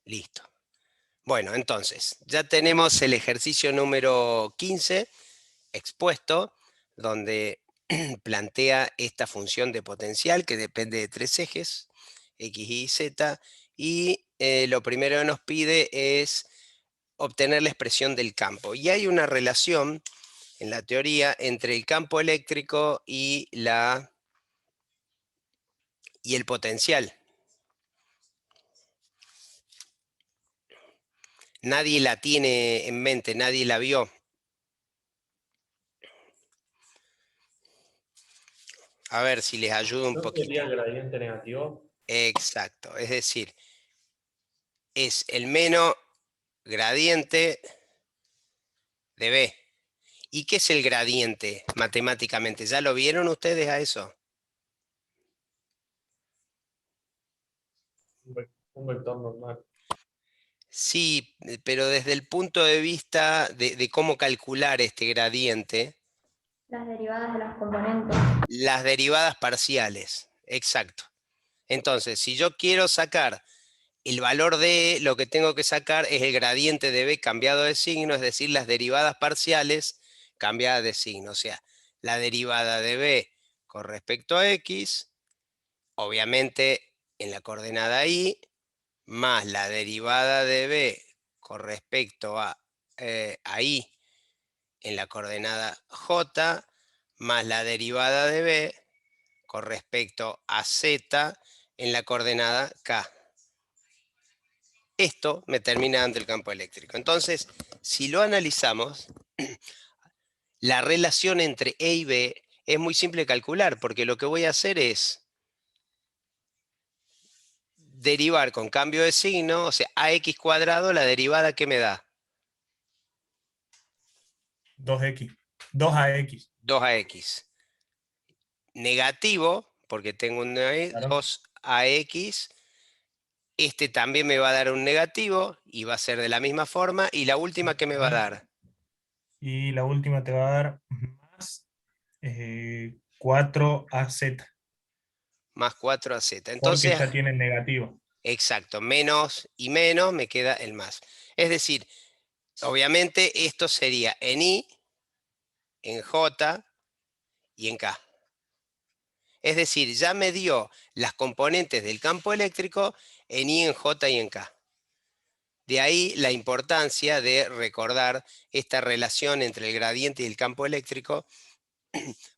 Listo. Bueno, entonces, ya tenemos el ejercicio número 15 expuesto, donde plantea esta función de potencial que depende de tres ejes, X, Y, Z, y lo primero que nos pide es obtener la expresión del campo. Y hay una relación en la teoría entre el campo eléctrico y el potencial. Nadie la tiene en mente, nadie la vio. A ver si les ayuda un ¿No poquito. sería gradiente negativo? Exacto, es decir, es el menos gradiente de B. ¿Y qué es el gradiente matemáticamente? ¿Ya lo vieron ustedes a eso? Un vector normal. Sí, pero desde el punto de vista de cómo calcular este gradiente, Las derivadas de los componentes. las derivadas parciales, exacto. Entonces, si yo quiero sacar el valor de lo que tengo que sacar es el gradiente de B cambiado de signo, es decir, las derivadas parciales cambiadas de signo. O sea, la derivada de B con respecto a X, obviamente en la coordenada Y, más la derivada de B con respecto a Y en la coordenada J, más la derivada de B con respecto a Z en la coordenada K. Esto me termina dando el campo eléctrico. Entonces, si lo analizamos, la relación entre E y B es muy simple de calcular, porque lo que voy a hacer es derivar con cambio de signo, o sea, ax cuadrado, la derivada que me da 2x. 2ax. 2ax. Negativo, porque tengo un Claro. 2ax. Este también me va a dar un negativo y va a ser de la misma forma. Y la última que me va a dar. Y la última te va a dar más 4az. Más 4az. Porque Entonces, ya tiene el negativo. exacto, menos y menos me queda el más. Es decir, obviamente esto sería en I, en J y en K. Es decir, ya me dio las componentes del campo eléctrico en I, en J y en K. De ahí la importancia de recordar esta relación entre el gradiente y el campo eléctrico,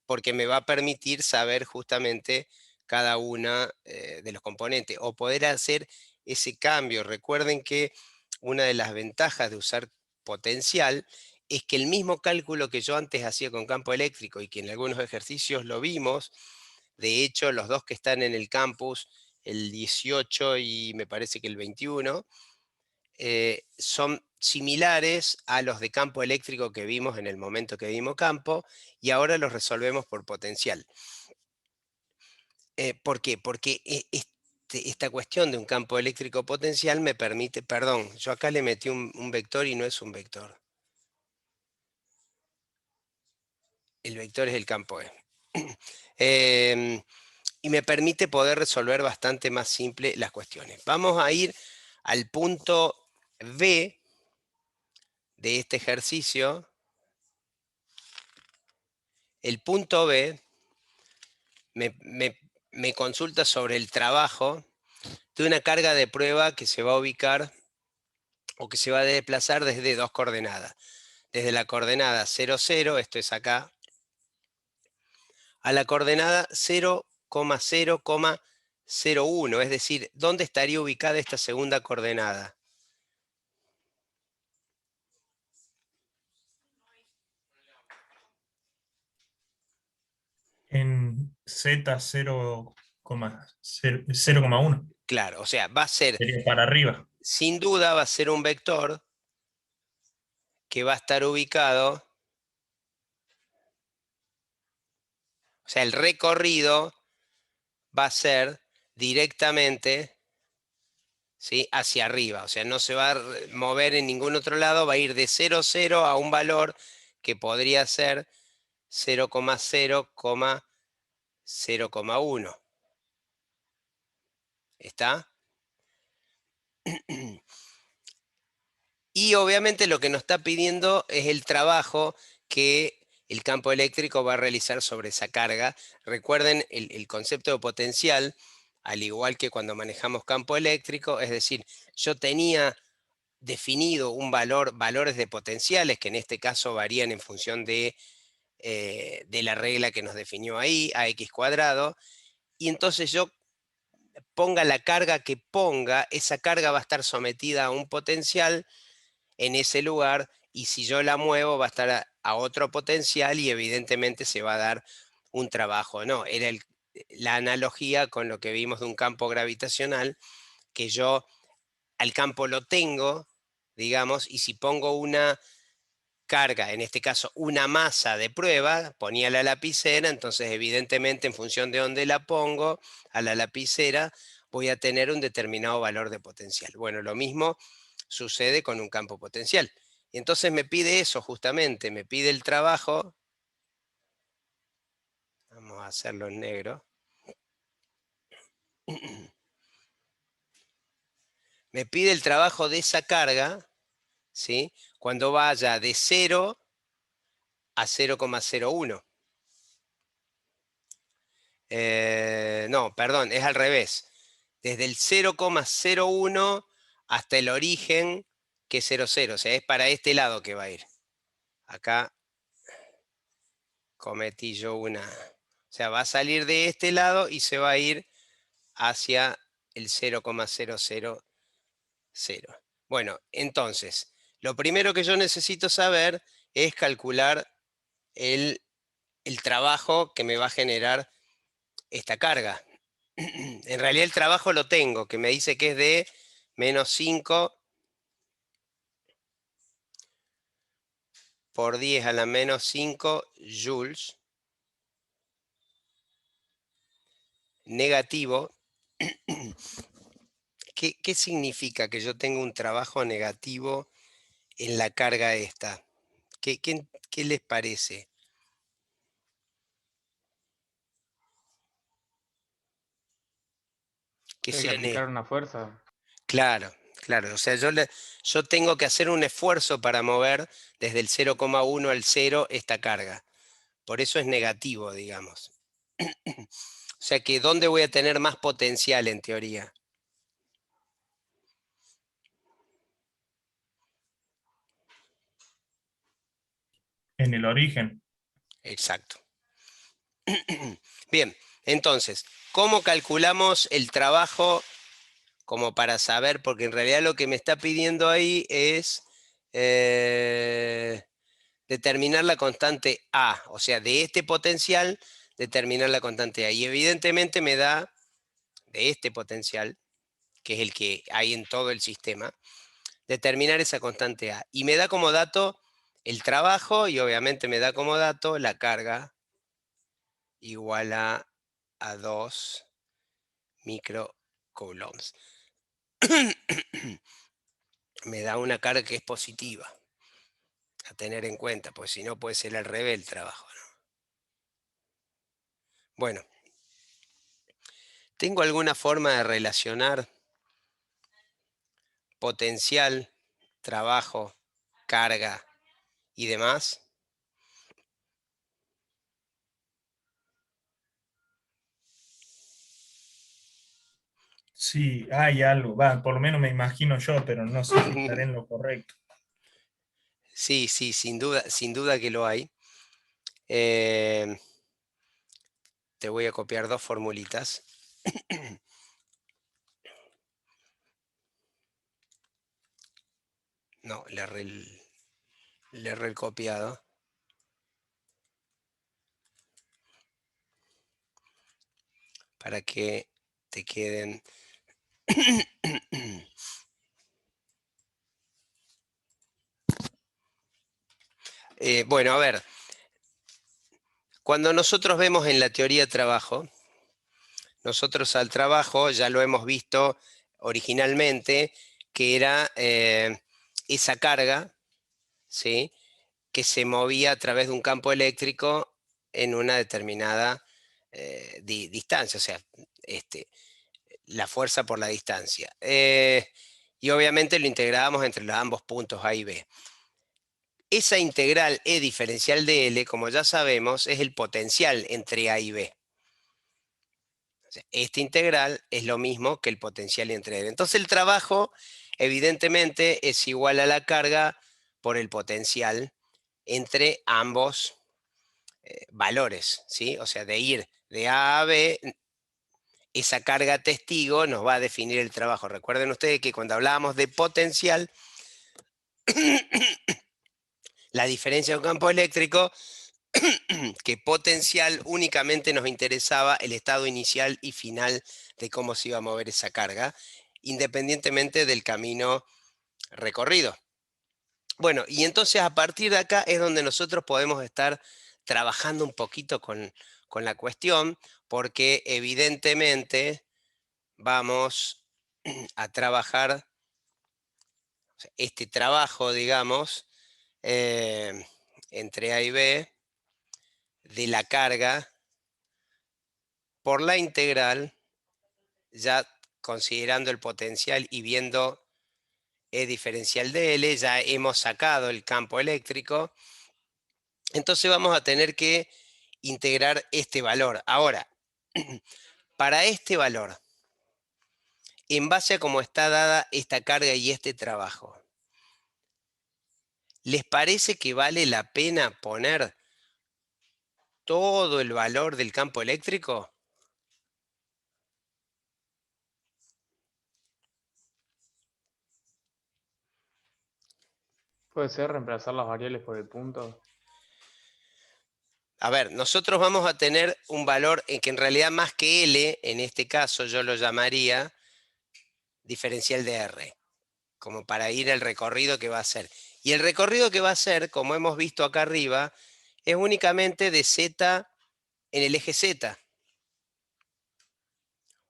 porque me va a permitir saber justamente cada una de los componentes o poder hacer ese cambio. Recuerden que una de las ventajas de usar potencial es que el mismo cálculo que yo antes hacía con campo eléctrico y que en algunos ejercicios lo vimos, de hecho los dos que están en el campus, el 18 y me parece que el 21, son similares a los de campo eléctrico que vimos en el momento que vimos campo y ahora los resolvemos por potencial. ¿Por qué? Porque esta cuestión de un campo eléctrico potencial me permite, perdón, yo acá le metí un vector y no es un vector. El vector es el campo E. Y me permite poder resolver bastante más simple las cuestiones. Vamos a ir al punto B de este ejercicio. El punto B me consulta sobre el trabajo de una carga de prueba que se va a ubicar o que se va a desplazar desde dos coordenadas. Desde la coordenada 0, 0, esto es acá, a la coordenada 0,0,01, es decir, ¿dónde estaría ubicada esta segunda coordenada? En z 0,1. Claro, o sea, va a ser, Sería para arriba. sin duda va a ser un vector que va a estar ubicado, o sea, el recorrido va a ser directamente, ¿sí?, hacia arriba, o sea, no se va a mover en ningún otro lado, va a ir de 0, 0 a un valor que podría ser 0,0,1. ¿Está? Y obviamente lo que nos está pidiendo es el trabajo que el campo eléctrico va a realizar sobre esa carga. Recuerden el concepto de potencial, al igual que cuando manejamos campo eléctrico, es decir, yo tenía definido un valores de potenciales, que en este caso varían en función de la regla que nos definió ahí, ax cuadrado, y entonces yo ponga la carga que ponga, esa carga va a estar sometida a un potencial en ese lugar, y si yo la muevo va a estar a otro potencial y evidentemente se va a dar un trabajo, ¿no? Era la analogía con lo que vimos de un campo gravitacional, que yo al campo lo tengo, digamos, y si pongo una carga, en este caso una masa de prueba, ponía la lapicera, entonces evidentemente en función de dónde la pongo a la lapicera, voy a tener un determinado valor de potencial. Bueno, lo mismo sucede con un campo potencial. Y entonces me pide eso justamente, me pide el trabajo. Vamos a hacerlo en negro. Me pide el trabajo de esa carga, ¿sí? Cuando vaya de 0 a 0,01. No, perdón, es al revés. Desde el 0,01 hasta el origen, que es 0,0. O sea, es para este lado que va a ir. Acá cometí yo una... O sea, va a salir de este lado y se va a ir hacia el 0,000. Bueno, entonces, lo primero que yo necesito saber es calcular el trabajo que me va a generar esta carga. En realidad el trabajo lo tengo, que me dice que es de menos 5 por 10 a la menos 5 joules negativo. ¿Qué significa que yo tenga un trabajo negativo en la carga esta? ¿Qué les parece? Que Hay que sea aplicar una fuerza. Claro, claro. O sea, yo tengo que hacer un esfuerzo para mover desde el 0,1 al 0 esta carga. Por eso es negativo, digamos. O sea que ¿dónde voy a tener más potencial en teoría? En el origen. Exacto. Bien, entonces, ¿cómo calculamos el trabajo como para saber? Porque en realidad lo que me está pidiendo ahí es determinar la constante A, o sea, de este potencial, determinar la constante A. Y evidentemente me da de este potencial, que es el que hay en todo el sistema, determinar esa constante A. Y me da como dato el trabajo y obviamente me da como dato la carga igual a 2 microcoulombs. Me da una carga que es positiva, a tener en cuenta, pues si no puede ser al revés el trabajo, ¿no? Bueno, ¿tengo alguna forma de relacionar potencial, trabajo, carga y demás? Sí, hay algo, va, por lo menos me imagino yo, pero no sé si estaré en lo correcto. Sí, sí, sin duda que lo hay. Te voy a copiar dos formulitas. No, le erré el copiado. Para que te queden... bueno, a ver. Cuando nosotros vemos en la teoría de trabajo, nosotros al trabajo ya lo hemos visto originalmente, que era esa carga, ¿sí?, que se movía a través de un campo eléctrico en una determinada distancia, o sea, la fuerza por la distancia. Y Y obviamente lo integrábamos entre los ambos puntos A y B. Esa integral E diferencial de L, como ya sabemos, es el potencial entre A y B. O sea, esta integral es lo mismo que el potencial entre L. Entonces el trabajo, evidentemente, es igual a la carga por el potencial entre ambos valores, ¿sí? O sea, de ir de A a B, esa carga testigo nos va a definir el trabajo. Recuerden ustedes que cuando hablábamos de potencial, la diferencia de un campo eléctrico, que potencial únicamente nos interesaba el estado inicial y final de cómo se iba a mover esa carga, independientemente del camino recorrido. Bueno, y entonces a partir de acá es donde nosotros podemos estar trabajando un poquito con la cuestión, porque evidentemente vamos a trabajar este trabajo, digamos, entre A y B de la carga por la integral, ya considerando el potencial y viendo E diferencial de L, ya hemos sacado el campo eléctrico. Entonces vamos a tener que integrar este valor. Ahora, para este valor, en base a cómo está dada esta carga y este trabajo, ¿les parece que vale la pena poner todo el valor del campo eléctrico? Puede ser reemplazar las variables por el punto. A ver, nosotros vamos a tener un valor en que en realidad más que L, en este caso yo lo llamaría diferencial de R, como para ir al recorrido que va a hacer. Y el recorrido que va a hacer, como hemos visto acá arriba, es únicamente de Z en el eje Z.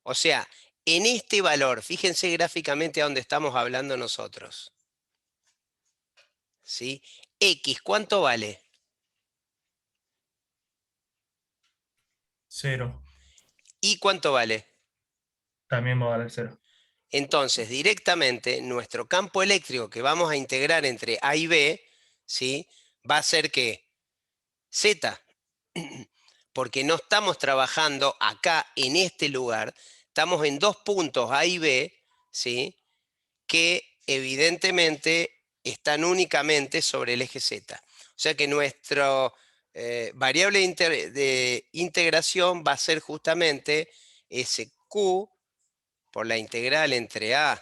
O sea, en este valor, fíjense gráficamente a dónde estamos hablando nosotros. ¿Sí? X, ¿cuánto vale? 0. ¿Y cuánto vale? También va a valer 0. Entonces, directamente, nuestro campo eléctrico que vamos a integrar entre A y B, ¿sí? Va a ser que Z, porque no estamos trabajando acá en este lugar, estamos en dos puntos A y B, ¿sí? Que evidentemente están únicamente sobre el eje Z. O sea que nuestra variable de integración va a ser justamente ese Q por la integral entre A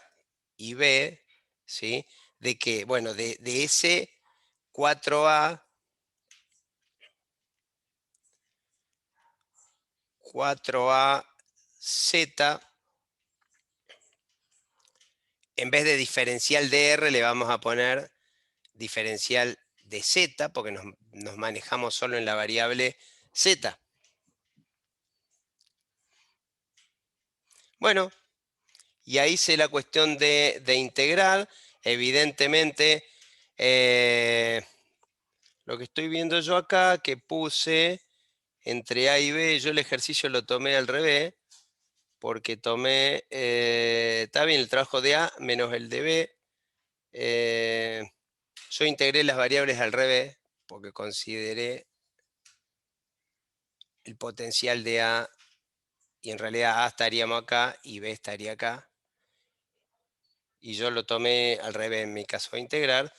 y B, ¿sí? De que, bueno, de ese 4A 4AZ, en vez de diferencial de R le vamos a poner diferencial de Z, porque nos manejamos solo en la variable Z. Bueno, y ahí hice la cuestión de integrar. Evidentemente, lo que estoy viendo yo acá, que puse entre A y B, yo el ejercicio lo tomé al revés, porque tomé, está bien el trabajo de A menos el de B. Yo integré las variables al revés, porque consideré el potencial de A, y en realidad A estaríamos acá y B estaría acá. Y yo lo tomé al revés en mi caso de integrar,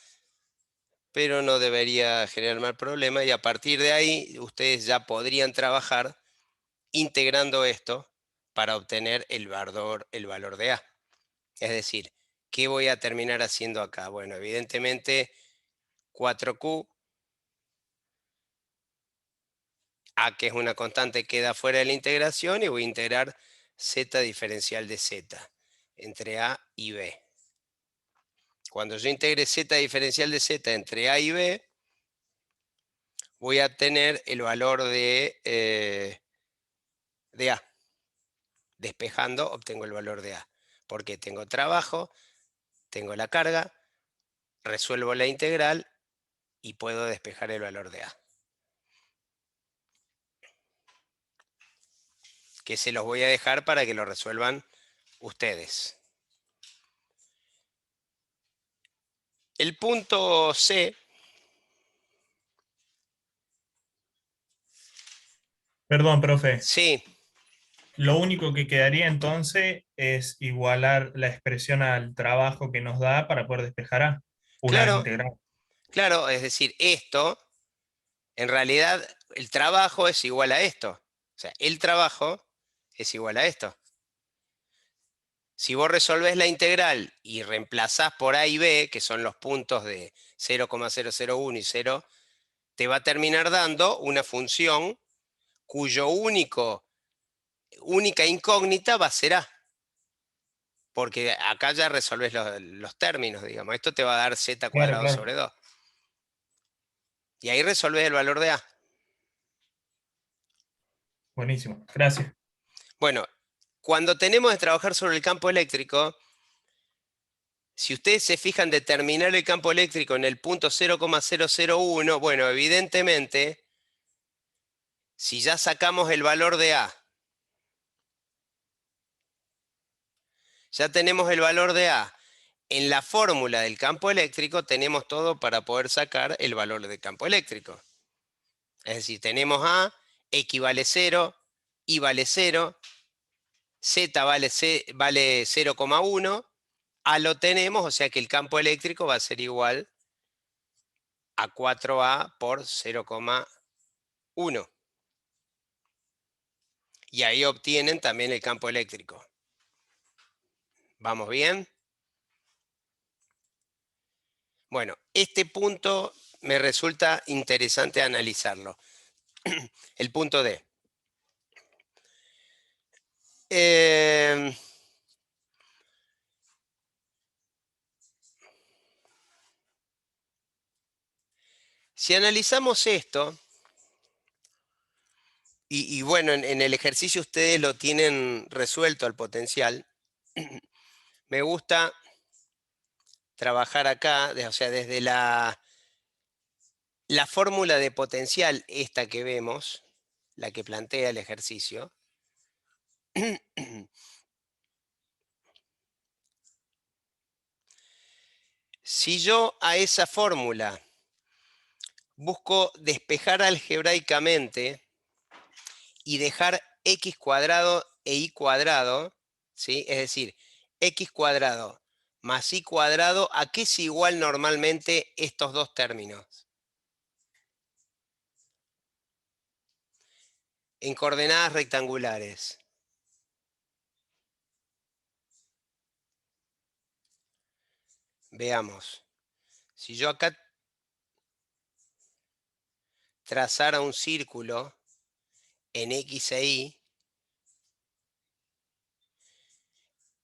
pero no debería generar mal problema, y a partir de ahí ustedes ya podrían trabajar integrando esto para obtener el valor de A. Es decir, ¿qué voy a terminar haciendo acá? Bueno, evidentemente 4Q, A, que es una constante, queda fuera de la integración, y voy a integrar Z diferencial de Z entre A y B. Cuando yo integre Z diferencial de Z entre A y B, voy a tener el valor de A. Despejando, obtengo el valor de A. Porque tengo trabajo, tengo la carga, resuelvo la integral y puedo despejar el valor de A. Que se los voy a dejar para que lo resuelvan ustedes. El punto C, Perdón, profe. sí, Lo único que quedaría entonces es igualar la expresión al trabajo que nos da para poder despejar A. Una claro, integral. claro, es decir, esto, en realidad, el trabajo es igual a esto. O sea, el trabajo es igual a esto. Si vos resolvés la integral y reemplazás por A y B, que son los puntos de 0,001 y 0, te va a terminar dando una función cuyo única incógnita va a ser A. Porque acá ya resolvés los términos, digamos. Esto te va a dar z Claro, cuadrado claro. sobre 2. Y ahí resolvés el valor de A. Buenísimo. Gracias. Bueno, cuando tenemos que trabajar sobre el campo eléctrico, si ustedes se fijan determinar el campo eléctrico en el punto 0,001, bueno, evidentemente, si ya sacamos el valor de A, ya tenemos el valor de A. En la fórmula del campo eléctrico tenemos todo para poder sacar el valor del campo eléctrico. Es decir, tenemos A, X vale 0, Y vale 0, Z vale 0,1, A lo tenemos, o sea que el campo eléctrico va a ser igual a 4A por 0,1. Y ahí obtienen también el campo eléctrico. ¿Vamos bien? Bueno, este punto me resulta interesante analizarlo. El punto D. Si analizamos esto, y bueno, en el ejercicio ustedes lo tienen resuelto al potencial, me gusta trabajar acá, o sea, desde la fórmula de potencial, esta que vemos, la que plantea el ejercicio, si yo a esa fórmula busco despejar algebraicamente y dejar x cuadrado e y cuadrado, ¿sí? Es decir, x cuadrado más y cuadrado, ¿a qué es igual normalmente estos dos términos? En coordenadas rectangulares. Veamos. Si yo acá trazara un círculo en x e y,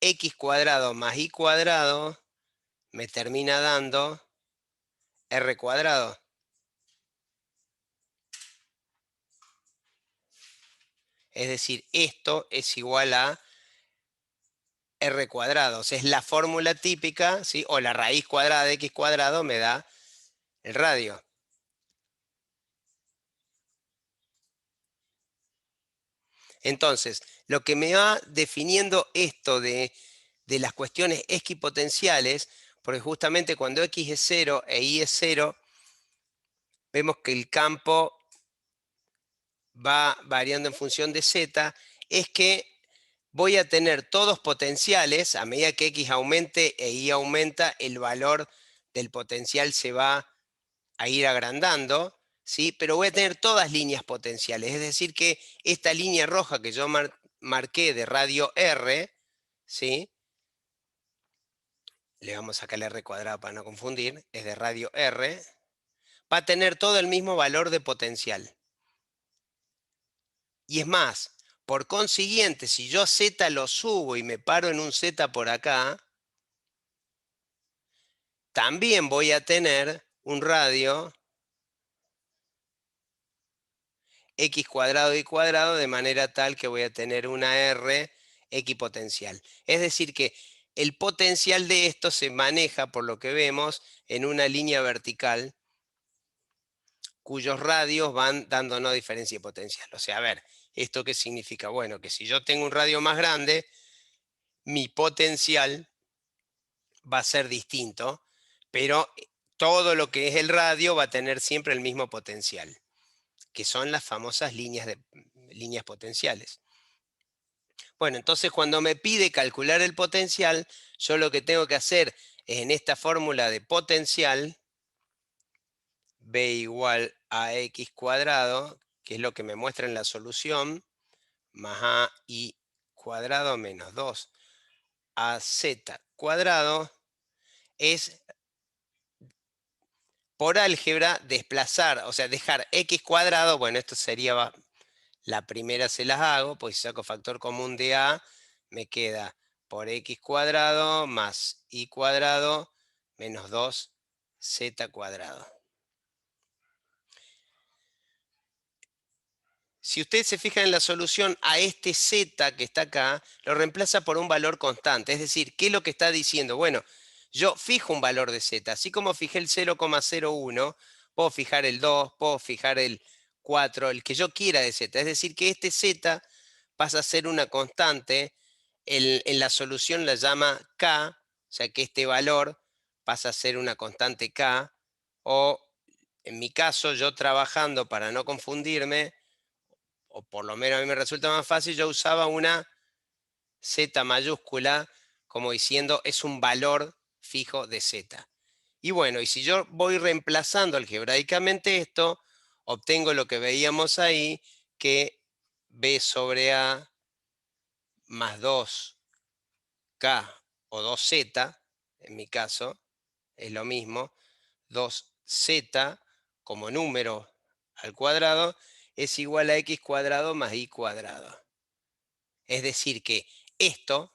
x cuadrado más y cuadrado me termina dando r cuadrado. Es decir, esto es igual a r cuadrado. O sea, es la fórmula típica, ¿sí? O la raíz cuadrada de x cuadrado me da el radio. Entonces, lo que me va definiendo esto de las cuestiones equipotenciales, porque justamente cuando x es 0 e y es 0, vemos que el campo va variando en función de z, es que voy a tener todos potenciales, a medida que x aumente e y aumenta, el valor del potencial se va a ir agrandando, ¿sí? Pero voy a tener todas líneas potenciales, es decir que esta línea roja que yo marqué de radio R, ¿sí? Le vamos a sacar el R cuadrado para no confundir, es de radio R, va a tener todo el mismo valor de potencial. Y es más, por consiguiente, si yo Z lo subo y me paro en un Z por acá, también voy a tener un radio x cuadrado y cuadrado, de manera tal que voy a tener una R equipotencial. Es decir que el potencial de esto se maneja, por lo que vemos, en una línea vertical cuyos radios van dándonos diferencia de potencial. O sea, a ver, ¿esto qué significa? Bueno, que si yo tengo un radio más grande, mi potencial va a ser distinto, pero todo lo que es el radio va a tener siempre el mismo potencial, que son las famosas líneas potenciales. Bueno, entonces cuando me pide calcular el potencial, yo lo que tengo que hacer es en esta fórmula de potencial, B igual a x cuadrado, que es lo que me muestra en la solución, más AI cuadrado menos 2AZ cuadrado, es por álgebra desplazar, o sea, dejar x cuadrado, bueno, esto sería, la primera se las hago, pues si saco factor común de A, me queda por x cuadrado más y cuadrado menos 2z cuadrado. Si usted se fija en la solución, a este z que está acá, lo reemplaza por un valor constante. Es decir, ¿qué es lo que está diciendo? Bueno, yo fijo un valor de z. Así como fijé el 0,01, puedo fijar el 2, puedo fijar el 4, el que yo quiera de z. Es decir, que este z pasa a ser una constante. En la solución la llama k, o sea que este valor pasa a ser una constante k. O en mi caso, yo trabajando para no confundirme, o por lo menos a mí me resulta más fácil, yo usaba una Z mayúscula como diciendo es un valor fijo de Z. Y bueno, y si yo voy reemplazando algebraicamente esto, obtengo lo que veíamos ahí, que B sobre A más 2K o 2Z, en mi caso, es lo mismo, 2Z como número al cuadrado, es igual a x cuadrado más y cuadrado. Es decir que esto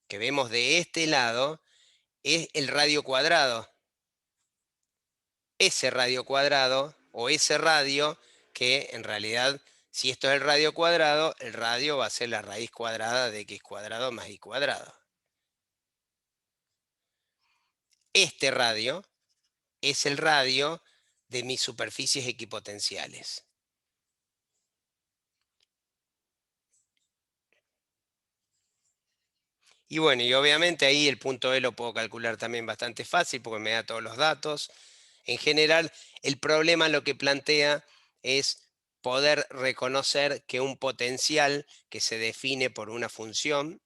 que vemos de este lado es el radio cuadrado. Ese radio cuadrado o ese radio que en realidad, si esto es el radio va a ser la raíz cuadrada de x cuadrado más y cuadrado. Este radio es el radio de mis superficies equipotenciales. Y bueno, y obviamente ahí el punto E lo puedo calcular también bastante fácil porque me da todos los datos. En general, el problema lo que plantea es poder reconocer que un potencial que se define por una función,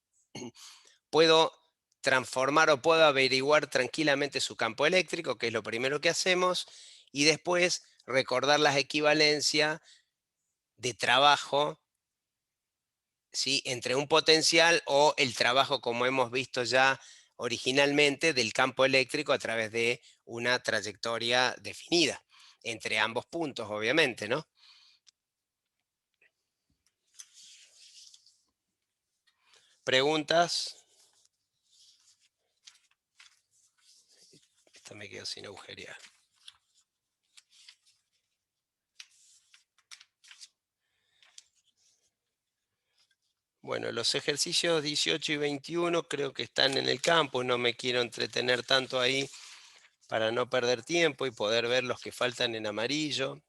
puedo transformar o puedo averiguar tranquilamente su campo eléctrico, que es lo primero que hacemos, y después recordar las equivalencias de trabajo, ¿sí?, entre un potencial o el trabajo, como hemos visto ya originalmente, del campo eléctrico a través de una trayectoria definida, entre ambos puntos, obviamente, ¿no? ¿Preguntas? Esta me quedó sin agujerear. Bueno, los ejercicios 18 y 21 creo que están en el campo, no me quiero entretener tanto ahí para no perder tiempo y poder ver los que faltan en amarillo.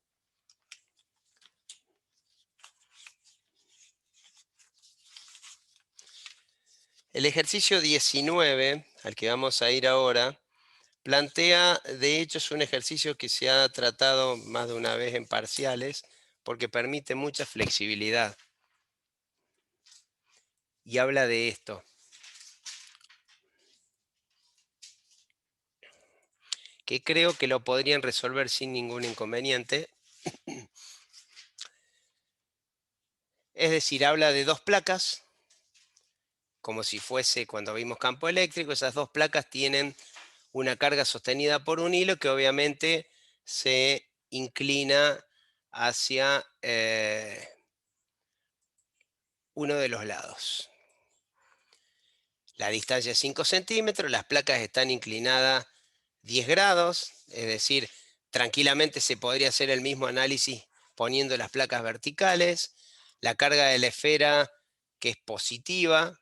El ejercicio 19, al que vamos a ir ahora, plantea, de hecho es un ejercicio que se ha tratado más de una vez en parciales, porque permite mucha flexibilidad. Y habla de esto. Que creo que lo podrían resolver sin ningún inconveniente. Es decir, habla de dos placas, como si fuese cuando vimos campo eléctrico. Esas dos placas tienen una carga sostenida por un hilo que obviamente se inclina hacia uno de los lados. La distancia es 5 centímetros, las placas están inclinadas 10 grados, es decir, tranquilamente se podría hacer el mismo análisis poniendo las placas verticales. La carga de la esfera, que es positiva,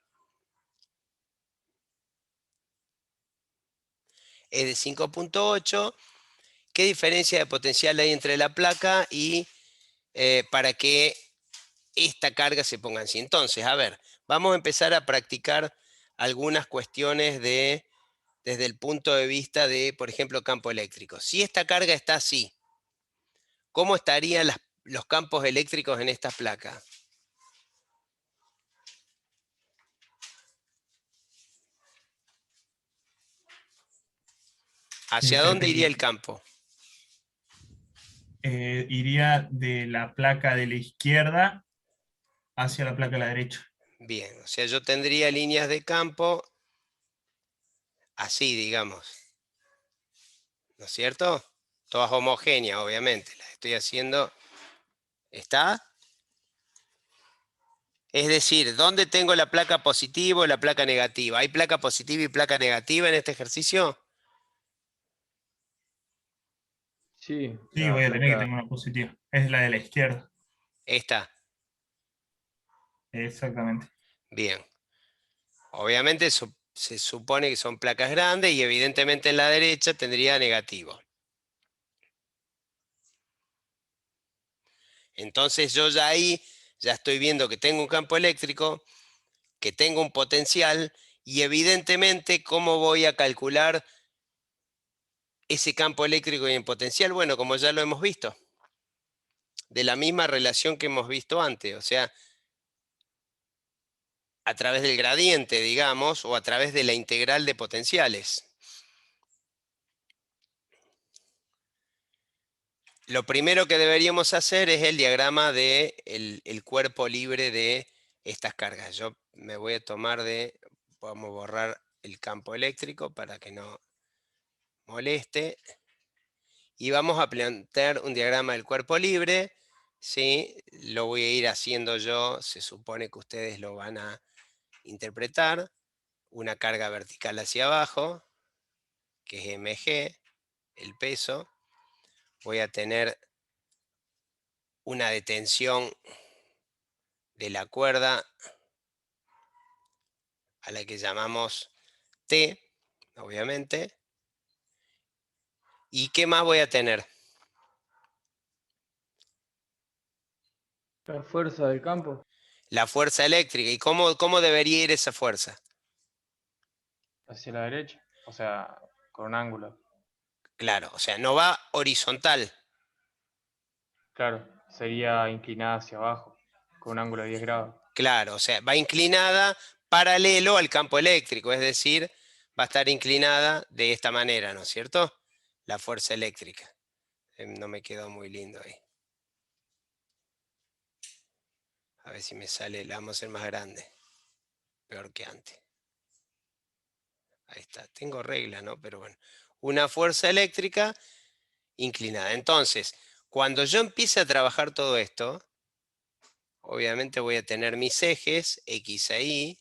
es de 5,8. ¿Qué diferencia de potencial hay entre la placa y para que esta carga se ponga así? Entonces, a ver, vamos a empezar a practicar algunas cuestiones de desde el punto de vista de, por ejemplo, campo eléctrico. Si esta carga está así, ¿cómo estarían los campos eléctricos en esta placa? ¿Hacia dónde iría el campo? Iría de la placa de la izquierda hacia la placa de la derecha. Bien, o sea, yo tendría líneas de campo así, digamos. ¿No es cierto? Todas homogéneas, obviamente. Las estoy haciendo. ¿Está? Es decir, ¿dónde tengo la placa positiva y la placa negativa? ¿Hay placa positiva y placa negativa en este ejercicio? Sí, Sí, la voy a tener que placa. tener una positiva. Es la de la izquierda. Esta. Exactamente. Bien. Obviamente se supone que son placas grandes y evidentemente en la derecha tendría negativo. Entonces yo ya ahí ya estoy viendo que tengo un campo eléctrico, que tengo un potencial y evidentemente ¿cómo voy a calcular ese campo eléctrico y el potencial? Bueno, como ya lo hemos visto, de la misma relación que hemos visto antes, o sea, a través del gradiente, digamos, o a través de la integral de potenciales. Lo primero que deberíamos hacer es el diagrama de el cuerpo libre de estas cargas. Yo me voy a tomar vamos a borrar el campo eléctrico para que no moleste. Y vamos a plantear un diagrama del cuerpo libre, ¿sí? Lo voy a ir haciendo yo, se supone que ustedes lo van a interpretar. Una carga vertical hacia abajo, que es mg, el peso. Voy a tener una detención de la cuerda a la que llamamos T, obviamente. ¿Y qué más voy a tener? La fuerza del campo La fuerza eléctrica. ¿Y cómo debería ir esa fuerza? hacia la derecha. O sea, con un ángulo. Claro, o sea, no va horizontal. Claro, sería inclinada hacia abajo, con un ángulo de 10 grados. Claro, o sea, va inclinada paralelo al campo eléctrico, es decir, va a estar inclinada de esta manera, ¿no es cierto? La fuerza eléctrica. No me quedó muy lindo ahí. A ver si me sale, la vamos a hacer más grande. Peor que antes. Ahí está, tengo regla, ¿no? Pero bueno, una fuerza eléctrica inclinada. Entonces, cuando yo empiece a trabajar todo esto, obviamente voy a tener mis ejes, X e Y.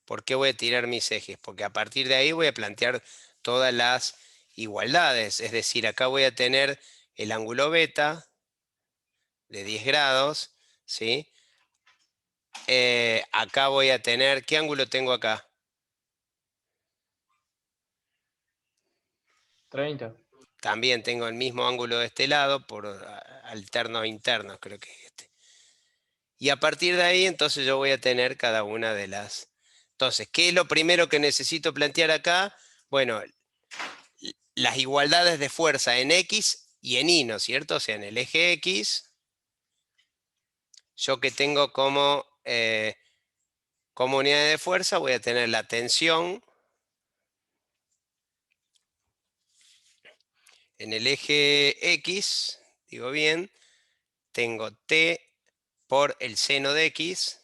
¿Por qué voy a tirar mis ejes? Porque a partir de ahí voy a plantear todas las igualdades. Es decir, acá voy a tener el ángulo beta de 10 grados, ¿sí? Acá voy a tener, ¿qué ángulo tengo acá? 30. También tengo el mismo ángulo de este lado por alternos internos, creo que es este. Y a partir de ahí, entonces yo voy a tener cada una de las... Entonces, ¿qué es lo primero que necesito plantear acá? Bueno, las igualdades de fuerza en X y en Y, ¿no es cierto? O sea, en el eje X, yo que tengo como unidad de fuerza, voy a tener la tensión en el eje X, digo bien, tengo T por el seno de X,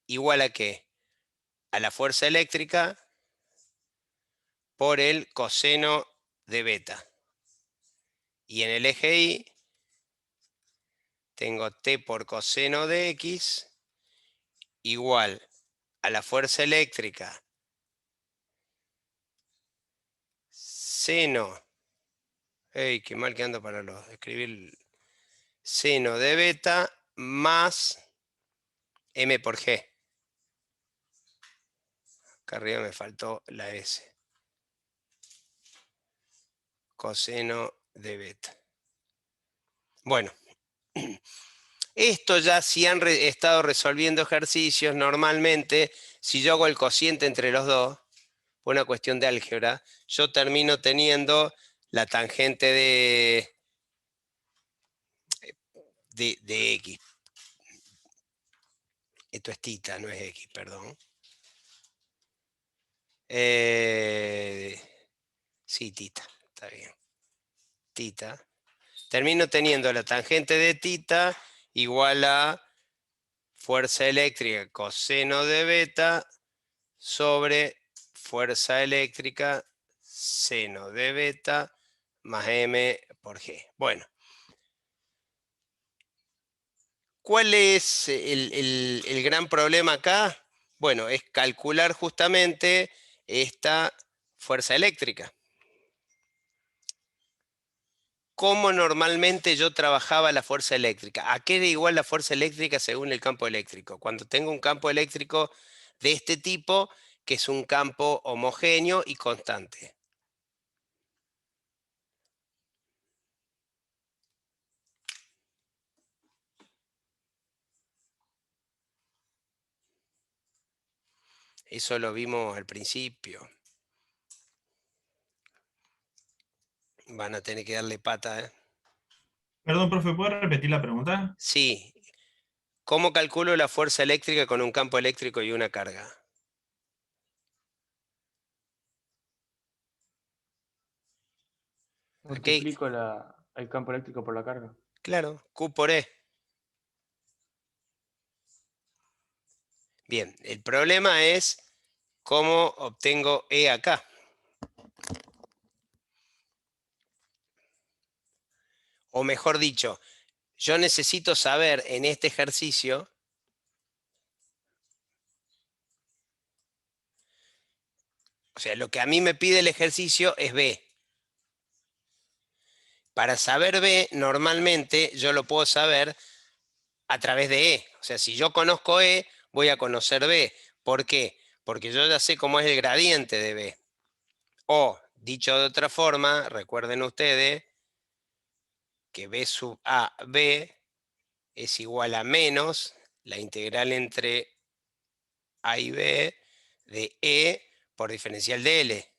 igual a ¿qué? A la fuerza eléctrica por el coseno de beta. Y en el eje Y tengo T por coseno de X igual a la fuerza eléctrica seno, hey, qué mal que ando para escribir seno de beta más M por G. Acá arriba me faltó la S. Coseno de beta. Bueno, Esto ya si han estado resolviendo ejercicios, normalmente, si yo hago el cociente entre los dos, por una cuestión de álgebra, yo termino teniendo la tangente de x. Esto es tita, no es x, perdón. Sí, tita, está bien. Tita. Termino teniendo la tangente de tita igual a fuerza eléctrica coseno de beta sobre fuerza eléctrica seno de beta más m por g. Bueno, ¿cuál es el gran problema acá? Bueno, es calcular justamente esta fuerza eléctrica. ¿Cómo normalmente yo trabajaba la fuerza eléctrica? ¿A qué era igual la fuerza eléctrica según el campo eléctrico? Cuando tengo un campo eléctrico de este tipo, que es un campo homogéneo y constante. Eso lo vimos al principio. Van a tener que darle pata, ¿eh? Perdón, profe, ¿puede repetir la pregunta? Sí. ¿Cómo calculo la fuerza eléctrica con un campo eléctrico y una carga? Aquí, Multiplico el campo eléctrico por la carga. claro, Q por E. Bien, el problema es cómo obtengo E acá. O mejor dicho, yo necesito saber en este ejercicio, o sea, lo que a mí me pide el ejercicio es B. Para saber B, normalmente yo lo puedo saber a través de E. O sea, si yo conozco E, voy a conocer B. ¿Por qué? Porque yo ya sé cómo es el gradiente de B. O, dicho de otra forma, recuerden ustedes que B sub A B es igual a menos la integral entre A y B de E por diferencial de L.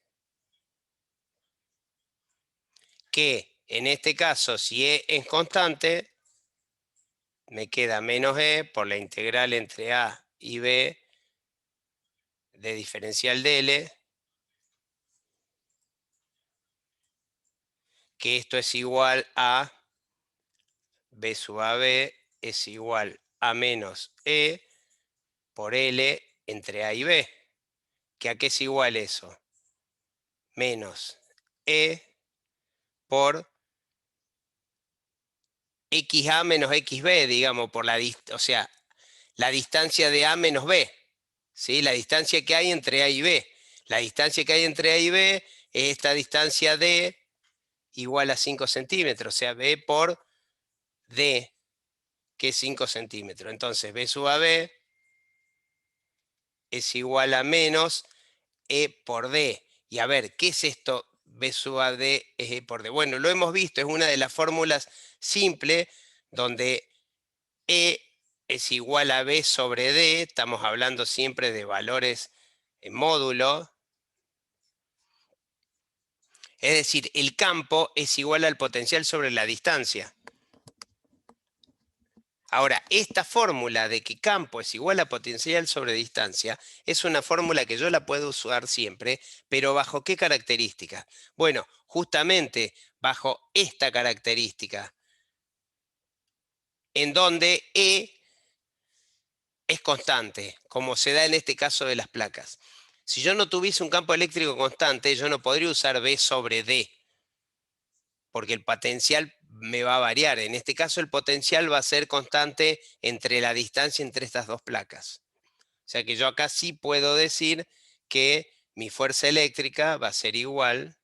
Que en este caso, si E es constante, me queda menos E por la integral entre A y B de diferencial de L, que esto es igual a B sub AB es igual a menos E por L entre A y B. ¿Que a qué es igual eso? Menos E por XA menos XB, digamos, por o sea, la distancia de A menos B, ¿sí? La distancia que hay entre A y B. La distancia que hay entre A y B es esta distancia D igual a 5 centímetros, o sea, B por D, que es 5 centímetros. Entonces, B sub AB es igual a menos E por D. Y a ver, ¿qué es esto? B sub AD es E por D. Bueno, lo hemos visto, es una de las fórmulas simples donde E es igual a B sobre D. Estamos hablando siempre de valores en módulo. Es decir, el campo es igual al potencial sobre la distancia. Ahora, esta fórmula de que campo es igual a potencial sobre distancia es una fórmula que yo la puedo usar siempre, pero ¿bajo qué característica? Bueno, justamente bajo esta característica, en donde E es constante, como se da en este caso de las placas. Si yo no tuviese un campo eléctrico constante, yo no podría usar B sobre D, porque el potencial me va a variar. En este caso, el potencial va a ser constante entre la distancia entre estas dos placas. O sea que yo acá sí puedo decir que mi fuerza eléctrica va a ser igual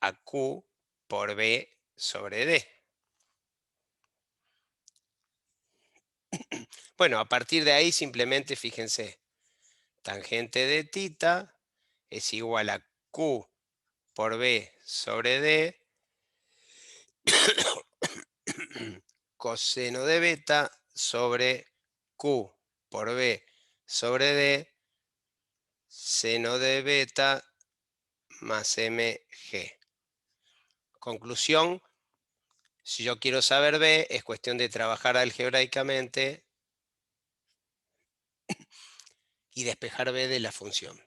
a Q por B sobre D. Bueno, a partir de ahí simplemente fíjense, tangente de tita es igual a Q por B sobre D coseno de beta sobre Q por B sobre D, seno de beta más mg. Conclusión, si yo quiero saber B, es cuestión de trabajar algebraicamente y despejar B de la función.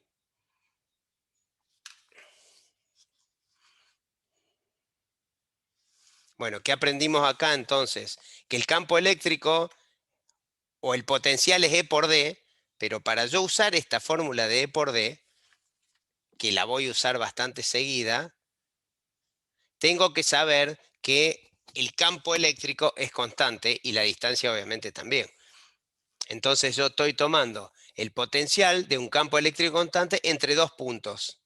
Bueno, ¿qué aprendimos acá entonces? Que el campo eléctrico o el potencial es E por D, pero para yo usar esta fórmula de E por D, que la voy a usar bastante seguida, tengo que saber que el campo eléctrico es constante y la distancia obviamente también. Entonces yo estoy tomando el potencial de un campo eléctrico constante entre dos puntos.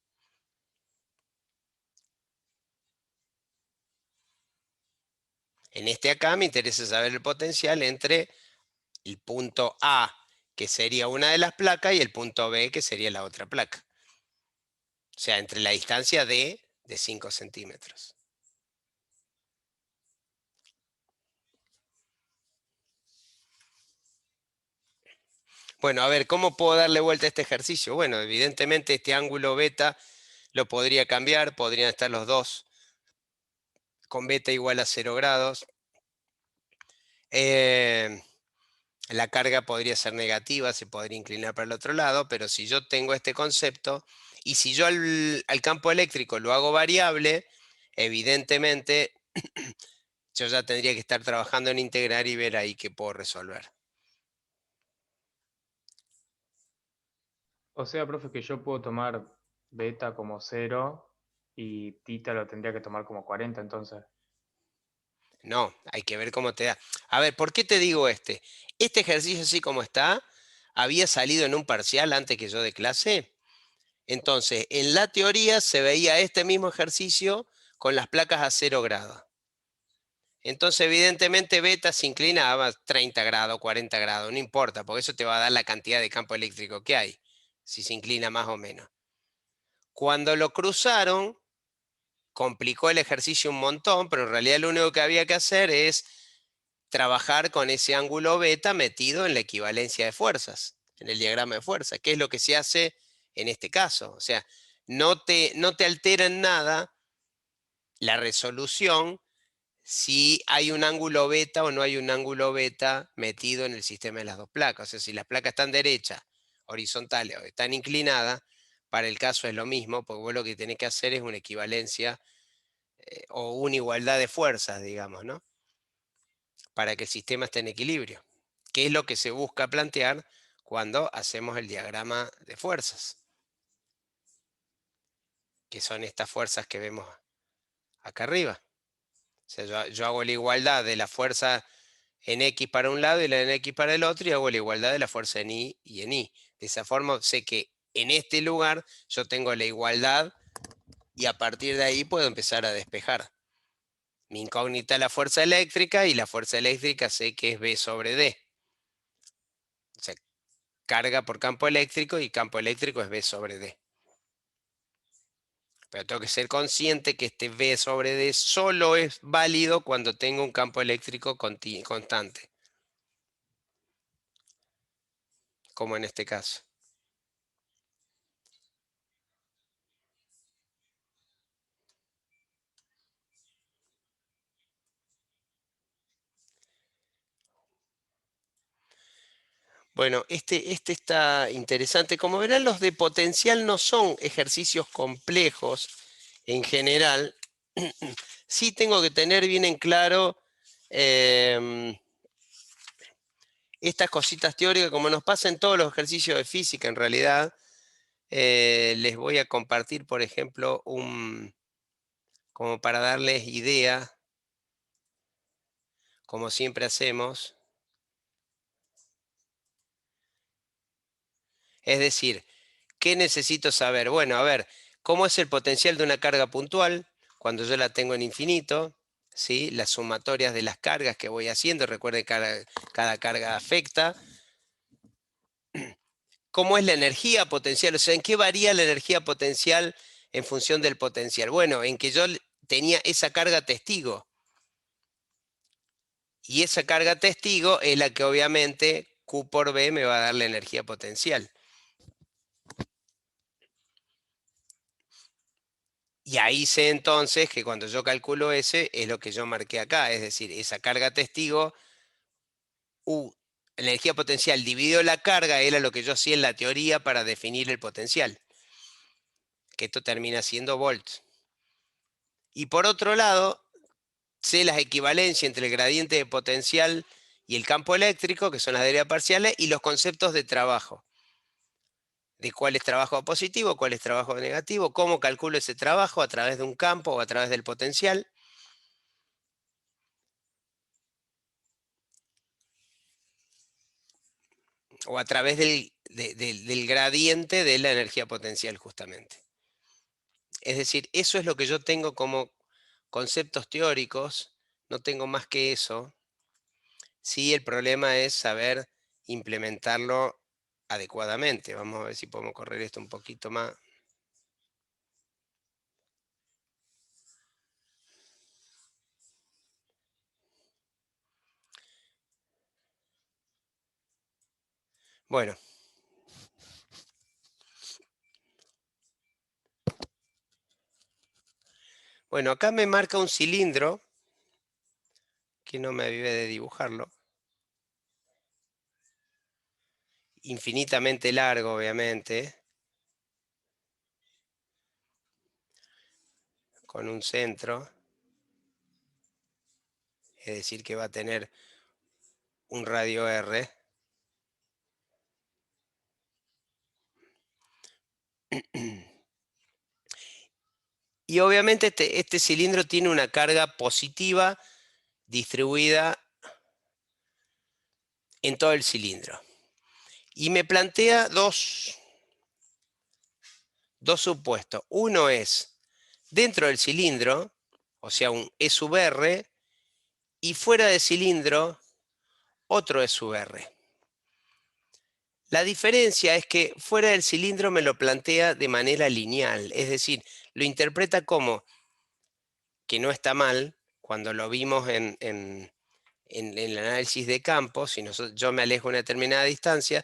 En este acá me interesa saber el potencial entre el punto A, que sería una de las placas, y el punto B, que sería la otra placa. O sea, entre la distancia D de 5 centímetros. Bueno, a ver, ¿cómo puedo darle vuelta a este ejercicio? Bueno, evidentemente este ángulo beta lo podría cambiar, podrían estar los dos con beta igual a 0 grados. La carga podría ser negativa, se podría inclinar para el otro lado, pero si yo tengo este concepto, y si yo al campo eléctrico lo hago variable, evidentemente yo ya tendría que estar trabajando en integrar y ver ahí qué puedo resolver. O sea, profe, que yo puedo tomar beta como 0 y tita lo tendría que tomar como 40, entonces. No, hay que ver cómo te da. A ver, ¿por qué te digo este? Este ejercicio así como está, había salido en un parcial antes que yo de clase. Entonces, en la teoría se veía este mismo ejercicio con las placas a 0 grados. Entonces, evidentemente, beta se inclina a 30 grados, 40 grados, no importa, porque eso te va a dar la cantidad de campo eléctrico que hay, si se inclina más o menos. Cuando lo cruzaron, complicó el ejercicio un montón, pero en realidad lo único que había que hacer es trabajar con ese ángulo beta metido en la equivalencia de fuerzas, en el diagrama de fuerzas, que es lo que se hace en este caso. O sea, no te altera en nada la resolución si hay un ángulo beta o no hay un ángulo beta metido en el sistema de las dos placas. O sea, si las placas están derechas, horizontales o están inclinadas, para el caso es lo mismo, porque vos lo que tenés que hacer es una equivalencia o una igualdad de fuerzas, digamos, ¿no? Para que el sistema esté en equilibrio, que es lo que se busca plantear cuando hacemos el diagrama de fuerzas, que son estas fuerzas que vemos acá arriba. O sea, yo hago la igualdad de la fuerza en X para un lado y la en X para el otro, y hago la igualdad de la fuerza en Y y en Y. De esa forma sé que en este lugar yo tengo la igualdad y a partir de ahí puedo empezar a despejar. Mi incógnita es la fuerza eléctrica, y la fuerza eléctrica sé que es B sobre D. O sea, carga por campo eléctrico, y campo eléctrico es B sobre D. Pero tengo que ser consciente que este B sobre D solo es válido cuando tengo un campo eléctrico constante, como en este caso. Bueno, este está interesante. Como verán, los de potencial no son ejercicios complejos en general. Sí tengo que tener bien en claro estas cositas teóricas, como nos pasa en todos los ejercicios de física en realidad. Les voy a compartir, por ejemplo, como para darles idea, como siempre hacemos. Es decir, ¿qué necesito saber? Bueno, a ver, ¿cómo es el potencial de una carga puntual cuando yo la tengo en infinito? ¿Sí? Las sumatorias de las cargas que voy haciendo, recuerden que cada carga afecta. ¿Cómo es la energía potencial? O sea, ¿en qué varía la energía potencial en función del potencial? Bueno, en que yo tenía esa carga testigo. Y esa carga testigo es la que obviamente Q por B me va a dar la energía potencial. Y ahí sé entonces que cuando yo calculo S es lo que yo marqué acá, es decir, esa carga testigo, U, energía potencial dividido la carga, era lo que yo hacía en la teoría para definir el potencial, que esto termina siendo volts. Y por otro lado, sé las equivalencias entre el gradiente de potencial y el campo eléctrico, que son las derivas parciales, y los conceptos de trabajo. De cuál es trabajo positivo, cuál es trabajo negativo, cómo calculo ese trabajo a través de un campo o a través del potencial. O a través del gradiente de la energía potencial, justamente. Es decir, eso es lo que yo tengo como conceptos teóricos, no tengo más que eso. Sí, el problema es saber implementarlo adecuadamente. Vamos a ver si podemos correr esto un poquito más. Bueno. Bueno, acá me marca un cilindro, que no me avivé de dibujarlo. Infinitamente largo, obviamente. Con un centro. Es decir, que va a tener un radio R. Y obviamente este cilindro tiene una carga positiva distribuida en todo el cilindro. Y me plantea dos supuestos. Uno es dentro del cilindro, o sea, un E sub R, y fuera del cilindro, otro E sub R. La diferencia es que fuera del cilindro me lo plantea de manera lineal, es decir, lo interpreta como, que no está mal, cuando lo vimos en el análisis de campo, si yo me alejo a una determinada distancia,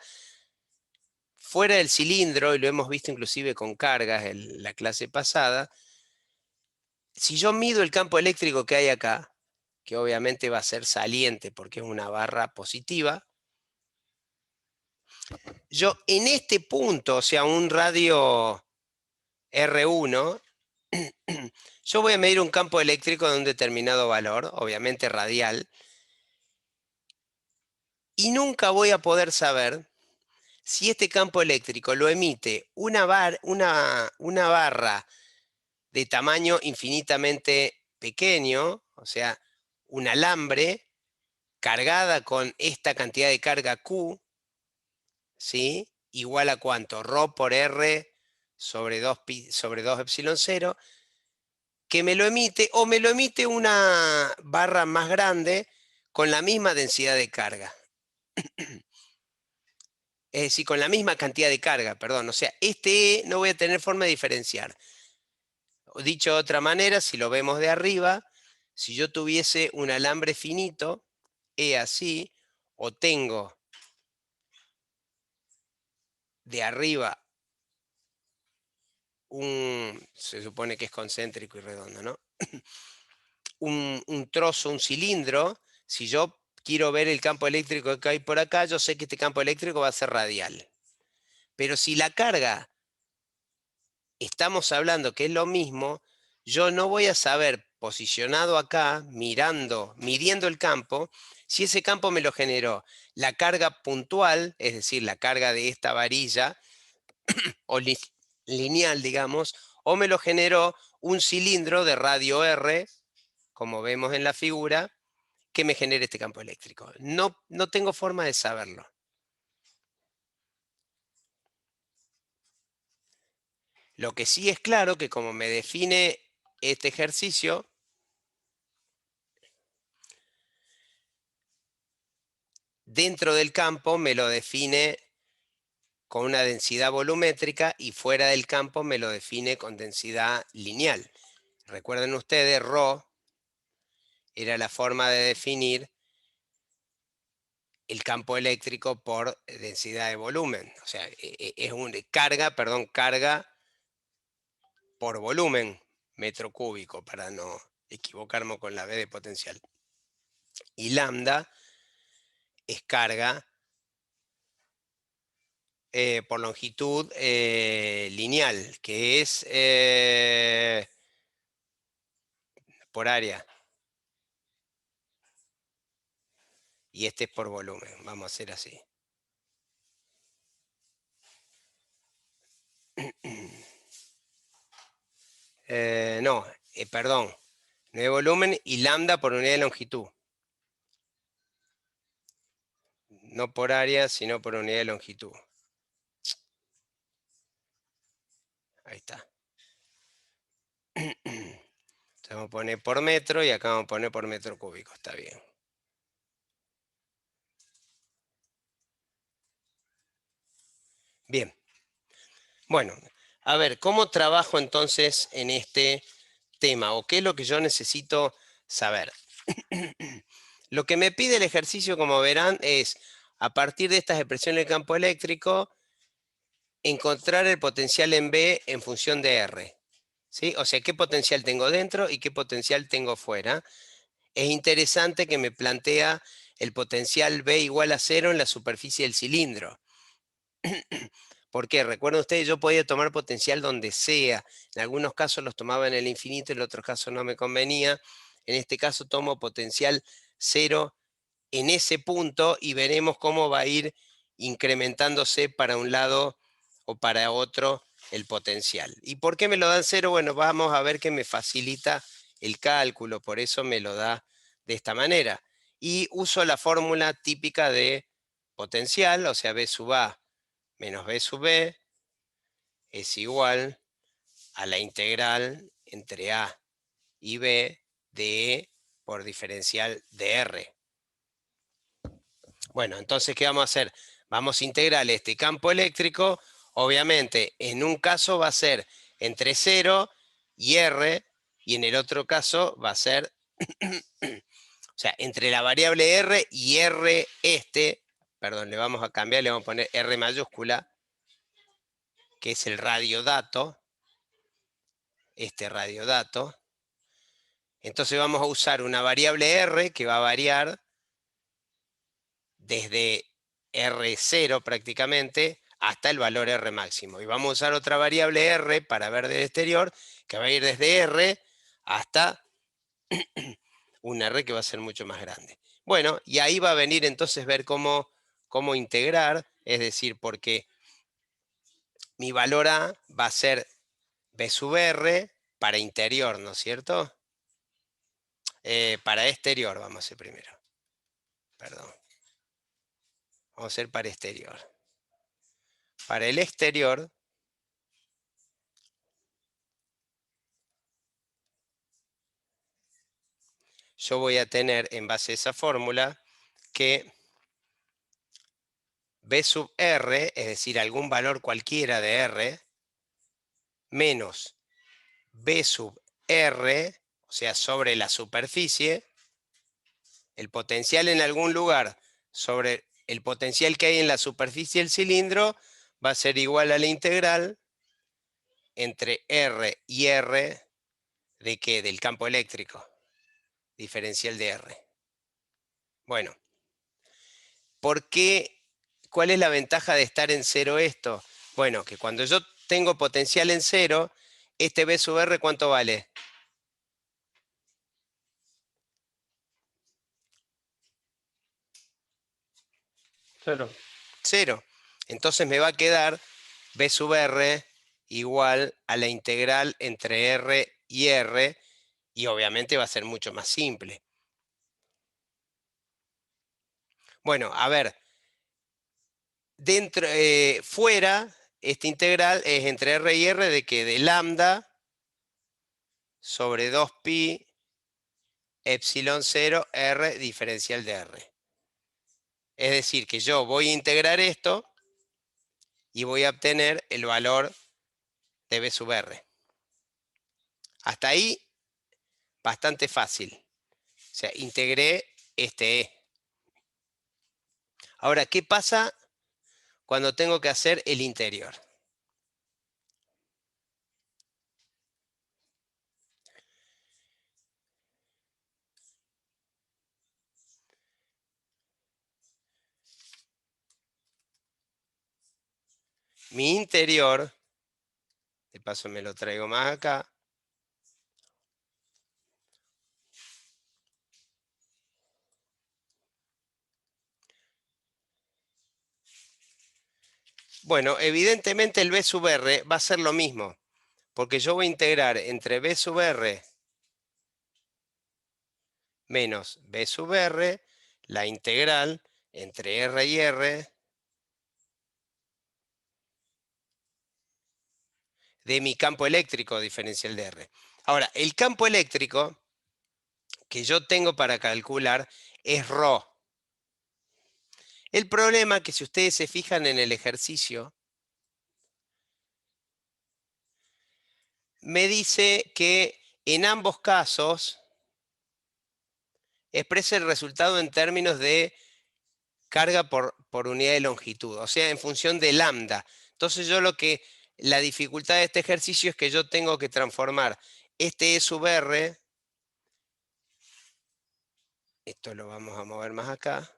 fuera del cilindro, y lo hemos visto inclusive con cargas en la clase pasada, si yo mido el campo eléctrico que hay acá, que obviamente va a ser saliente porque es una barra positiva, yo en este punto, o sea, un radio R1, yo voy a medir un campo eléctrico de un determinado valor, obviamente radial, y nunca voy a poder saber si este campo eléctrico lo emite una barra de tamaño infinitamente pequeño, o sea, un alambre cargada con esta cantidad de carga Q, ¿sí? Igual a cuánto, ρ por R sobre 2 epsilon 0, que me lo emite, o me lo emite una barra más grande con la misma densidad de carga. Es decir, con la misma cantidad de carga, perdón. O sea, este E no voy a tener forma de diferenciar. Dicho de otra manera, si lo vemos de arriba, si yo tuviese un alambre finito, E así, o tengo de arriba se supone que es concéntrico y redondo, ¿no? un trozo, un cilindro, si yo quiero ver el campo eléctrico que hay por acá, yo sé que este campo eléctrico va a ser radial. Pero si la carga, estamos hablando que es lo mismo, yo no voy a saber, posicionado acá, midiendo el campo, si ese campo me lo generó la carga puntual, es decir, la carga de esta varilla, o lineal, digamos, o me lo generó un cilindro de radio R, como vemos en la figura, que me genere este campo eléctrico. No tengo forma de saberlo. Lo que sí es claro que como me define este ejercicio, dentro del campo me lo define con una densidad volumétrica y fuera del campo me lo define con densidad lineal. Recuerden ustedes, ρ era la forma de definir el campo eléctrico por densidad de volumen. O sea, es carga por volumen metro cúbico, para no equivocarme con la V de potencial. Y lambda es carga por longitud lineal, que es por área. Y este es por volumen. Vamos a hacer así. No, perdón. No de volumen y lambda por unidad de longitud. No por área, sino por unidad de longitud. Ahí está. Entonces vamos a poner por metro y acá vamos a poner por metro cúbico. Está bien. Bien. Bueno, a ver, ¿cómo trabajo entonces en este tema? ¿O qué es lo que yo necesito saber? Lo que me pide el ejercicio, como verán, es, a partir de estas expresiones del campo eléctrico, encontrar el potencial en B en función de R. ¿Sí? O sea, qué potencial tengo dentro y qué potencial tengo fuera. Es interesante que me plantea el potencial B igual a 0 en la superficie del cilindro. ¿Por qué? Recuerden ustedes, yo podía tomar potencial donde sea. En algunos casos los tomaba en el infinito, en otros casos no me convenía. En este caso tomo potencial 0 en ese punto y veremos cómo va a ir incrementándose para un lado o para otro el potencial. ¿Y por qué me lo dan 0? Bueno, vamos a ver que me facilita el cálculo, por eso me lo da de esta manera. Y uso la fórmula típica de potencial, o sea, B sub A menos B sub B es igual a la integral entre A y B de E por diferencial de R. Bueno, entonces, ¿qué vamos a hacer? Vamos a integrar este campo eléctrico. Obviamente, en un caso va a ser entre 0 y R, y en el otro caso va a ser, o sea, entre la variable R y R perdón, le vamos a cambiar, le vamos a poner R mayúscula, que es el radiodato, este radiodato. Entonces vamos a usar una variable R que va a variar desde R0 prácticamente hasta el valor R máximo. Y vamos a usar otra variable R para ver del exterior, que va a ir desde R hasta un R que va a ser mucho más grande. Bueno, y ahí va a venir entonces ver cómo integrar, es decir, porque mi valor A va a ser B sub R para interior, ¿no es cierto? Para exterior vamos a hacer primero. Perdón. Vamos a hacer para exterior. Para el exterior, yo voy a tener en base a esa fórmula que B sub R, es decir, algún valor cualquiera de R, menos B sub R, o sea, sobre la superficie, el potencial en algún lugar sobre el potencial que hay en la superficie del cilindro va a ser igual a la integral entre R y R ¿de qué? Del campo eléctrico, diferencial de R. Bueno, ¿por qué? ¿Cuál es la ventaja de estar en cero esto? Bueno, que cuando yo tengo potencial en cero, este B sub R, ¿cuánto vale? Cero. Cero. Entonces me va a quedar B sub R igual a la integral entre R y R, y obviamente va a ser mucho más simple. Bueno, a ver, dentro, fuera, esta integral es entre R y R de que de lambda sobre 2pi epsilon 0 R diferencial de R. Es decir, que yo voy a integrar esto y voy a obtener el valor de B sub R. Hasta ahí, bastante fácil. O sea, integré este E. Ahora, ¿qué pasa cuando tengo que hacer el interior? Mi interior, de paso me lo traigo más acá, bueno, evidentemente el B sub R va a ser lo mismo, porque yo voy a integrar entre B sub R menos B sub R, la integral entre R y R de mi campo eléctrico diferencial de R. Ahora, el campo eléctrico que yo tengo para calcular es ρ. El problema es que si ustedes se fijan en el ejercicio, me dice que en ambos casos expresa el resultado en términos de carga por unidad de longitud, o sea, en función de lambda. Entonces la dificultad de este ejercicio es que yo tengo que transformar este E sub R, esto lo vamos a mover más acá,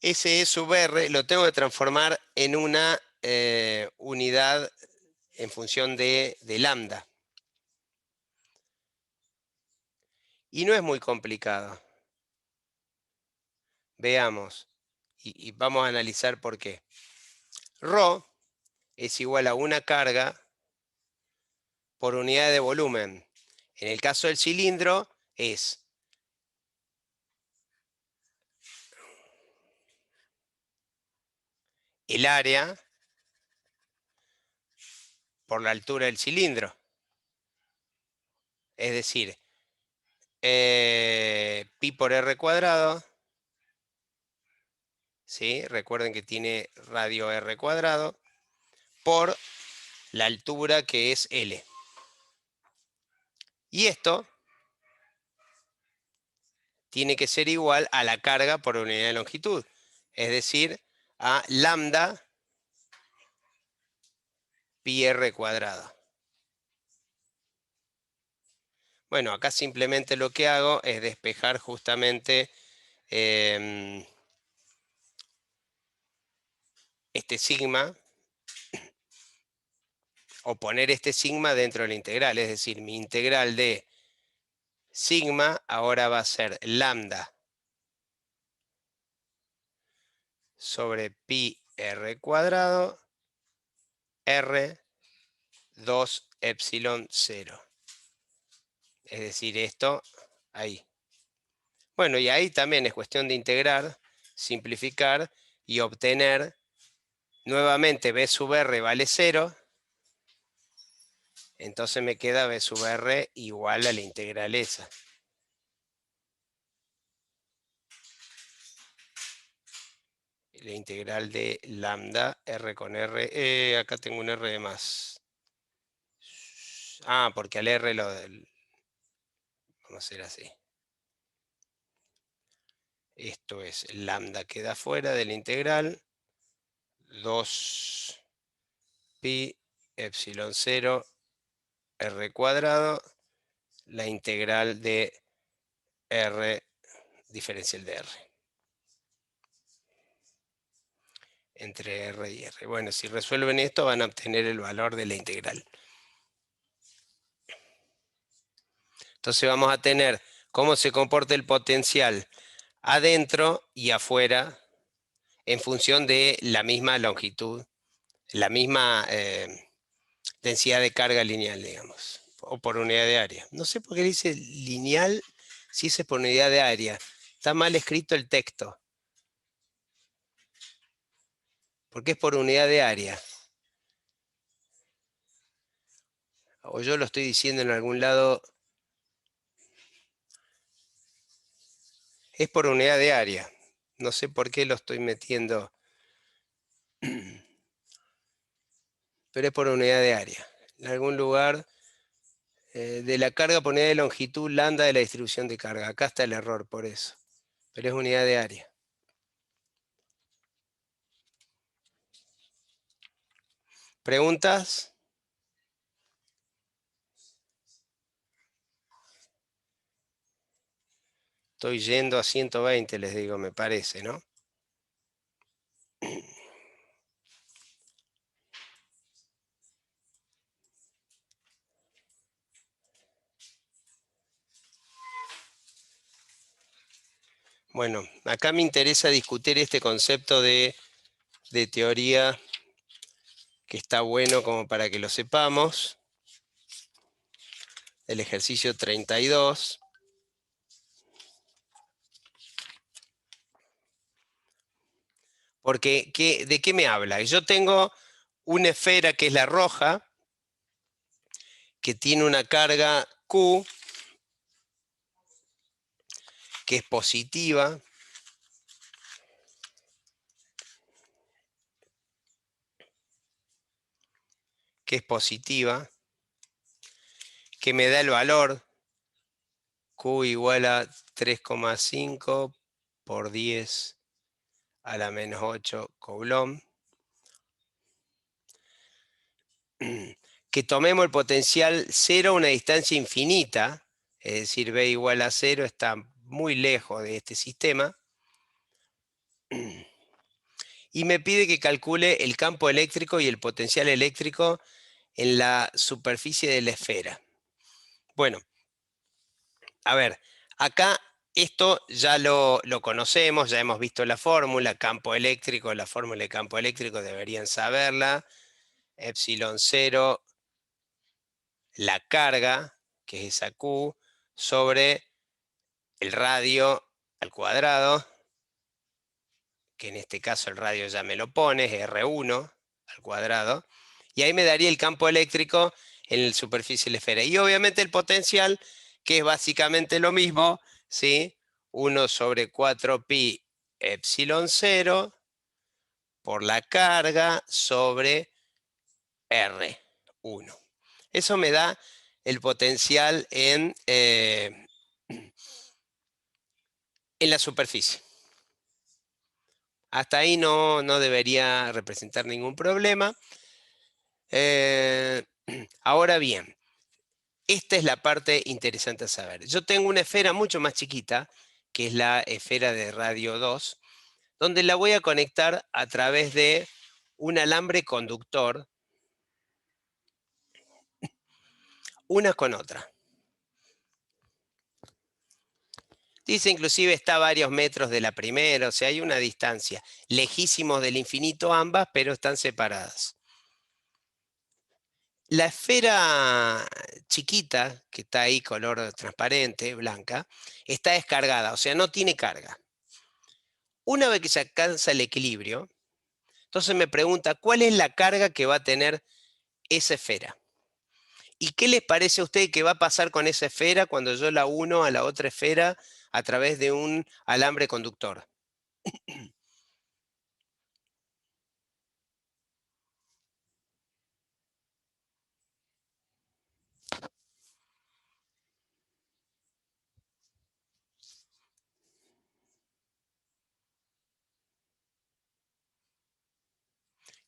ese E sub R lo tengo que transformar en una unidad en función de lambda. Y no es muy complicado. Veamos. Y vamos a analizar por qué. Rho es igual a una carga por unidad de volumen. En el caso del cilindro es el área por la altura del cilindro. Es decir, pi por r cuadrado. ¿Sí? Recuerden que tiene radio r cuadrado por la altura que es L. Y esto tiene que ser igual a la carga por unidad de longitud. Es decir, a lambda pi r cuadrado. Bueno, acá simplemente lo que hago es despejar justamente este sigma, o poner este sigma dentro de la integral. Es decir, mi integral de sigma ahora va a ser lambda sobre pi r cuadrado r 2 epsilon 0. Es decir, esto ahí. Bueno, y ahí también es cuestión de integrar, simplificar y obtener nuevamente b sub r vale 0. Entonces me queda b sub r igual a la integral esa. La integral de lambda r con r. Acá tengo un r de más. Ah, porque al r lo del... Vamos a hacer así. Esto es lambda queda fuera de la integral. 2 pi epsilon 0 r cuadrado. La integral de r diferencial de r. Entre r y r. Bueno, si resuelven esto van a obtener el valor de la integral. Entonces vamos a tener cómo se comporta el potencial adentro y afuera en función de la misma longitud, la misma densidad de carga lineal, digamos, o por unidad de área. No sé por qué dice lineal si es por unidad de área. Está mal escrito el texto. Porque es por unidad de área. O yo lo estoy diciendo en algún lado. Es por unidad de área. No sé por qué lo estoy metiendo. Pero es por unidad de área. En algún lugar de la carga por unidad de longitud lambda de la distribución de carga. Acá está el error por eso. Pero es unidad de área. ¿Preguntas? Estoy yendo a 120, les digo, me parece, ¿no? Bueno, acá me interesa discutir este concepto de teoría que está bueno como para que lo sepamos. El ejercicio 32. Porque, ¿de qué me habla? Yo tengo una esfera que es la roja, que tiene una carga Q, que es positiva. Que me da el valor Q igual a 3,5 por 10 a la menos 8 Coulomb. Que tomemos el potencial 0 a una distancia infinita, es decir, B igual a 0 está muy lejos de este sistema. Y me pide que calcule el campo eléctrico y el potencial eléctrico en la superficie de la esfera. Bueno, a ver, acá esto ya lo conocemos, ya hemos visto la fórmula, campo eléctrico, la fórmula de campo eléctrico deberían saberla. Epsilon 0, la carga, que es esa Q, sobre el radio al cuadrado, que en este caso el radio ya me lo pone, es R1 al cuadrado, y ahí me daría el campo eléctrico en la superficie de la esfera. Y obviamente el potencial, que es básicamente lo mismo, ¿sí? 1 sobre 4pi epsilon 0 por la carga sobre R1. Eso me da el potencial en la superficie. Hasta ahí no debería representar ningún problema. Ahora bien, esta es la parte interesante a saber. Yo tengo una esfera mucho más chiquita, que es la esfera de radio 2, donde la voy a conectar a través de un alambre conductor, una con otra. Dice inclusive está a varios metros de la primera, o sea, hay una distancia. Lejísimos del infinito ambas, pero están separadas. La esfera chiquita, que está ahí color transparente, blanca, está descargada, o sea, no tiene carga. Una vez que se alcanza el equilibrio, entonces me pregunta, ¿cuál es la carga que va a tener esa esfera? ¿Y qué les parece a ustedes que va a pasar con esa esfera cuando yo la uno a la otra esfera a través de un alambre conductor?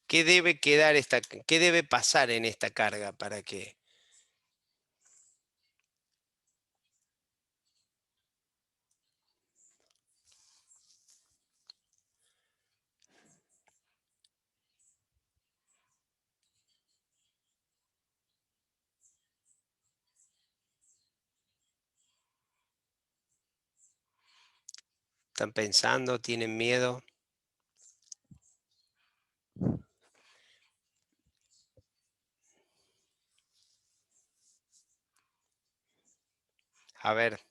¿Qué debe pasar en esta carga para que... ¿Están pensando? ¿Tienen miedo? A ver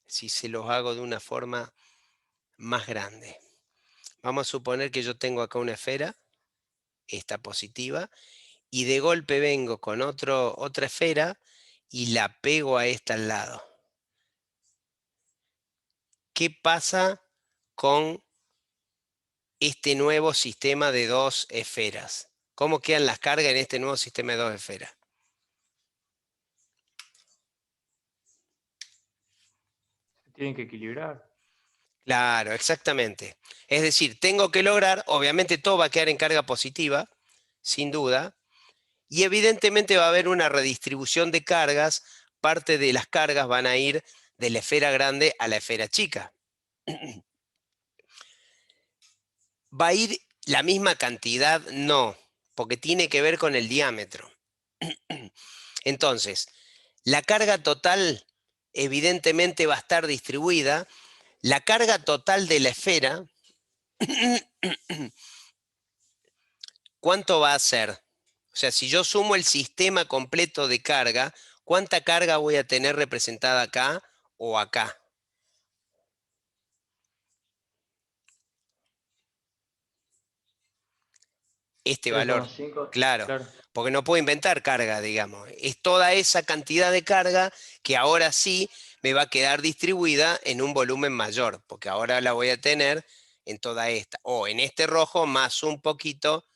si se los hago de una forma más grande. Vamos a suponer que yo tengo acá una esfera, esta positiva, y de golpe vengo con otra esfera y la pego a esta al lado. ¿Qué pasa con este nuevo sistema de dos esferas? ¿Cómo quedan las cargas en este nuevo sistema de dos esferas? tienen que equilibrar. Claro, exactamente. Es decir, tengo que lograr, obviamente todo va a quedar en carga positiva, sin duda, y evidentemente va a haber una redistribución de cargas. Parte de las cargas van a ir de la esfera grande a la esfera chica. ¿Va a ir la misma cantidad? No, porque tiene que ver con el diámetro. Entonces, la carga total evidentemente va a estar distribuida. La carga total de la esfera, ¿cuánto va a ser? O sea, si yo sumo el sistema completo de carga, ¿cuánta carga voy a tener representada acá o acá? Este valor, 3,5, claro, claro. porque no puedo inventar carga, digamos. Es toda esa cantidad de carga que ahora sí me va a quedar distribuida en un volumen mayor, porque ahora la voy a tener en toda esta, o en este rojo más un poquito,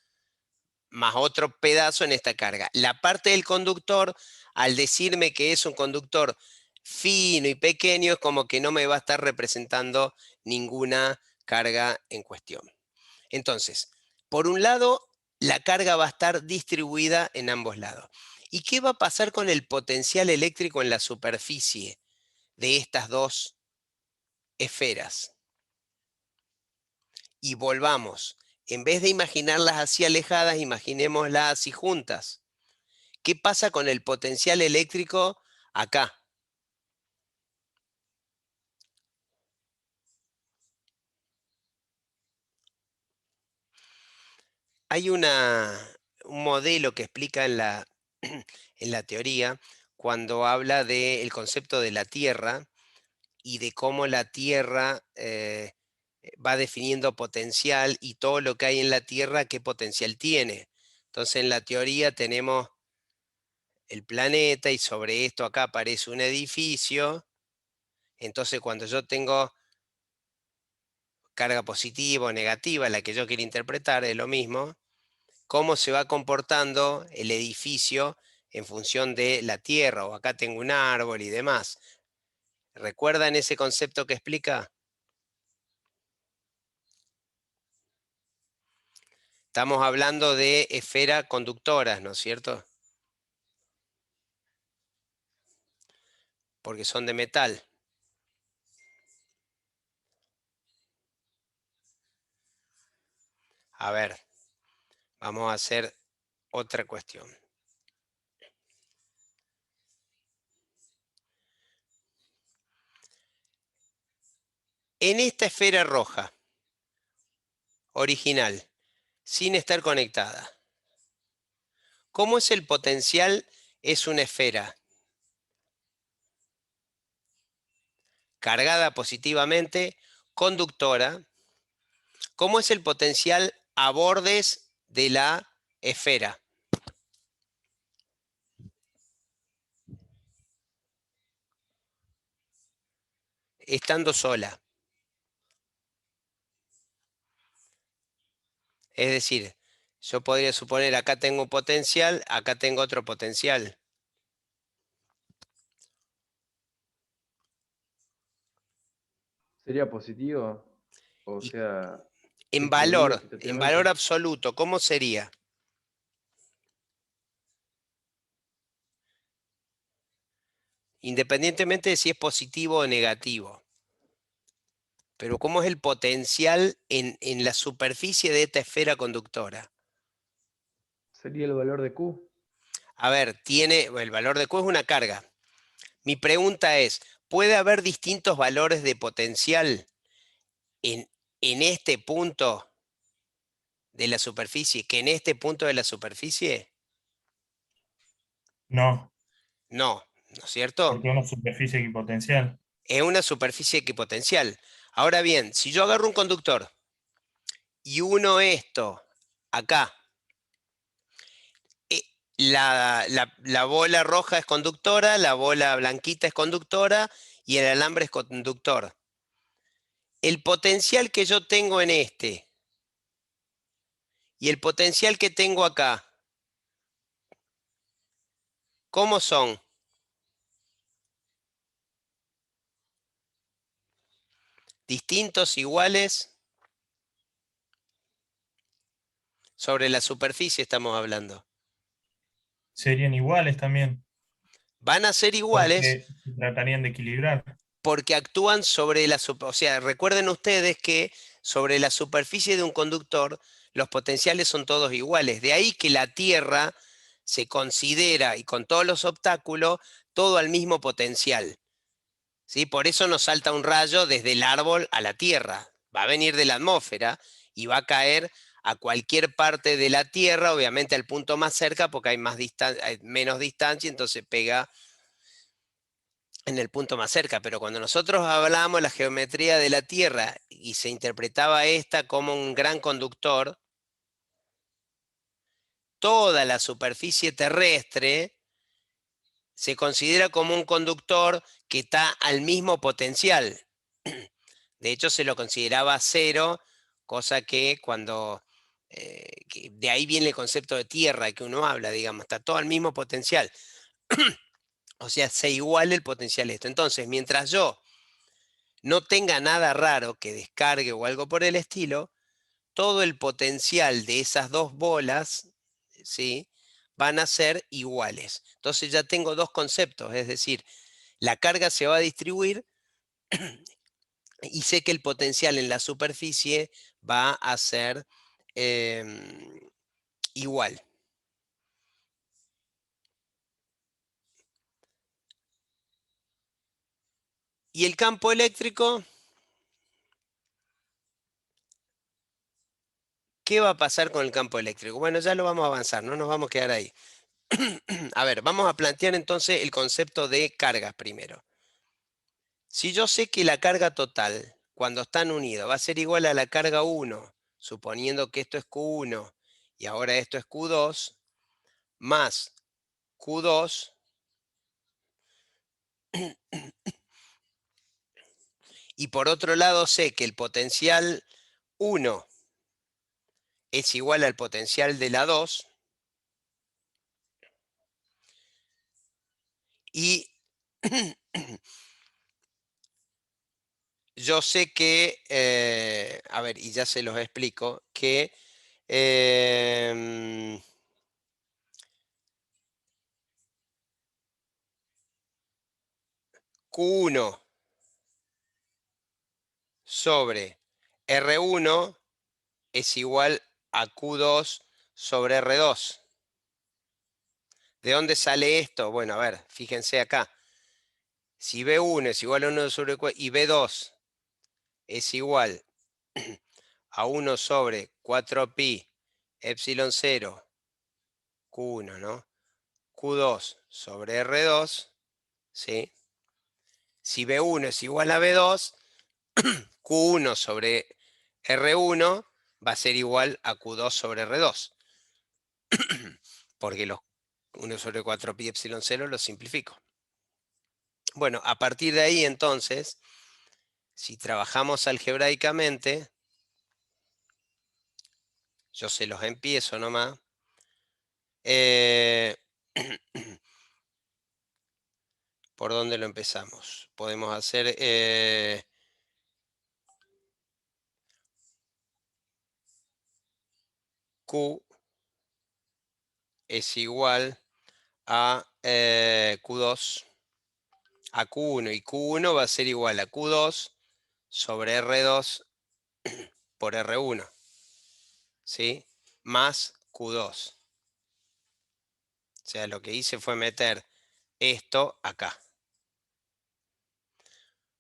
más otro pedazo en esta carga. La parte del conductor, al decirme que es un conductor fino y pequeño, es como que no me va a estar representando ninguna carga en cuestión. Entonces, por un lado, la carga va a estar distribuida en ambos lados. ¿Y qué va a pasar con el potencial eléctrico en la superficie de estas dos esferas? Y volvamos, en vez de imaginarlas así alejadas, imaginémoslas así juntas. ¿Qué pasa con el potencial eléctrico acá? Hay un modelo que explica en la teoría cuando habla del concepto de la Tierra y de cómo la Tierra va definiendo potencial y todo lo que hay en la Tierra, qué potencial tiene. Entonces en la teoría tenemos el planeta y sobre esto acá aparece un edificio. Entonces cuando yo tengo carga positiva o negativa, la que yo quiero interpretar es lo mismo, cómo se va comportando el edificio en función de la Tierra, o acá tengo un árbol y demás. ¿Recuerdan ese concepto que explica? Estamos hablando de esferas conductoras, ¿no es cierto? Porque son de metal. A ver, vamos a hacer otra cuestión. En esta esfera roja, original, sin estar conectada, ¿cómo es el potencial? Es una esfera cargada positivamente, conductora. ¿Cómo es el potencial a bordes de la esfera? Estando sola. Es decir, yo podría suponer acá tengo un potencial, acá tengo otro potencial. ¿Sería positivo? O Y sea, en distribuido valor equitativamente. absoluto, ¿cómo sería? Independientemente de si es positivo o negativo. Pero ¿cómo es el potencial en la superficie de esta esfera conductora? Sería el valor de Q. A ver, el valor de Q es una carga. Mi pregunta es, ¿puede haber distintos valores de potencial en, en este punto de la superficie que en este punto de la superficie? No, No, ¿no es cierto? porque una superficie equipotencial. Es una superficie equipotencial. Ahora bien, si yo agarro un conductor y uno esto acá, la bola roja es conductora, la bola blanquita es conductora y el alambre es conductor. El potencial que yo tengo en este y el potencial que tengo acá, ¿cómo son? distintos, iguales, sobre la superficie estamos hablando. Serían iguales también, Van a ser iguales porque se tratarían de equilibrar. porque actúan sobre la superficie. O sea, recuerden ustedes que sobre la superficie de un conductor los potenciales son todos iguales. De ahí que la Tierra se considera, y con todos los obstáculos, todo al mismo potencial. ¿Sí? Por eso nos salta un rayo desde el árbol a la Tierra. Va a venir de la atmósfera y va a caer a cualquier parte de la Tierra, obviamente al punto más cerca porque hay menos distancia, entonces pega en el punto más cerca. Pero cuando nosotros hablamos de la geometría de la Tierra y se interpretaba esta como un gran conductor, toda la superficie terrestre se considera como un conductor que está al mismo potencial. De hecho, se lo consideraba cero, cosa que cuando... que de ahí viene el concepto de tierra que uno habla, digamos, está todo al mismo potencial. O sea, se iguala el potencial esto. Entonces, mientras yo no tenga nada raro que descargue o algo por el estilo, todo el potencial de esas dos bolas, ¿sí?, van a ser iguales. Entonces ya tengo dos conceptos, es decir, la carga se va a distribuir y sé que el potencial en la superficie va a ser igual. Y el campo eléctrico, ¿qué va a pasar con el campo eléctrico? Bueno, ya lo vamos a avanzar, no nos vamos a quedar ahí. A ver, vamos a plantear entonces el concepto de cargas primero. Si yo sé que la carga total, cuando están unidos, va a ser igual a la carga 1, suponiendo que esto es Q1 y ahora esto es Q2, más Q2, y por otro lado sé que el potencial 1 es igual al potencial de la 2, y yo sé que, a ver, y ya se los explico, que Q1 sobre R1 es igual a Q2 sobre R2. ¿De dónde sale esto? Bueno, a ver, fíjense acá. Si B1 es igual a 1 sobre 4 y B2 es igual a 1 sobre 4pi epsilon 0 Q1, ¿no? Q2 sobre R2, ¿sí? Si B1 es igual a B2, Q1 sobre R1 va a ser igual a Q2 sobre R2. Porque los 1 sobre 4pi epsilon 0 lo simplifico. Bueno, a partir de ahí entonces, si trabajamos algebraicamente, yo se los empiezo nomás. ¿Por dónde lo empezamos? Podemos hacer Q es igual a Q2, a Q1, y Q1 va a ser igual a Q2 sobre R2 por R1, ¿sí? Más Q2. O sea, lo que hice fue meter esto acá.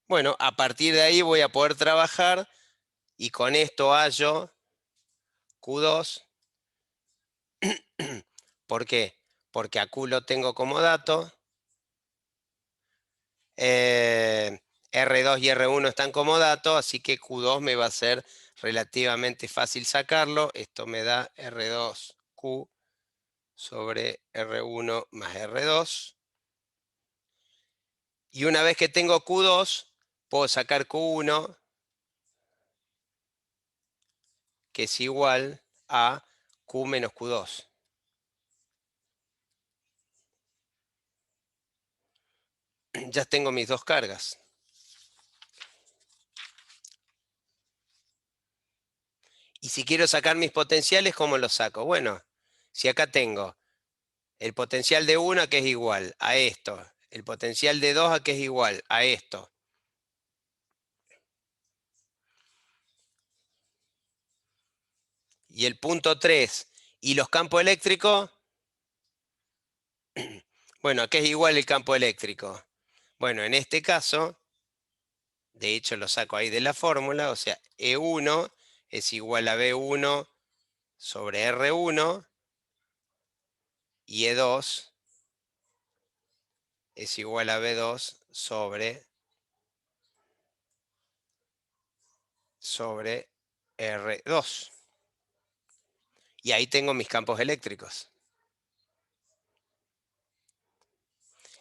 Bueno, a partir de ahí voy a poder trabajar y con esto hallo Q2. ¿Por qué? Porque a Q lo tengo como dato. R2 y R1 están como dato, así que Q2 me va a ser relativamente fácil sacarlo. Esto me da R2Q sobre R1 más R2. Y una vez que tengo Q2, puedo sacar Q1, que es igual a Q menos Q2. Ya tengo mis dos cargas. Y si quiero sacar mis potenciales, ¿cómo los saco? Bueno, si acá tengo el potencial de 1 que es igual a esto, el potencial de 2 que es igual a esto. Y el punto 3 y los campos eléctricos, bueno, ¿a qué es igual el campo eléctrico? Bueno, en este caso, de hecho lo saco ahí de la fórmula, o sea, E1 es igual a B1 sobre R1 y E2 es igual a B2 sobre R2. Y ahí tengo mis campos eléctricos.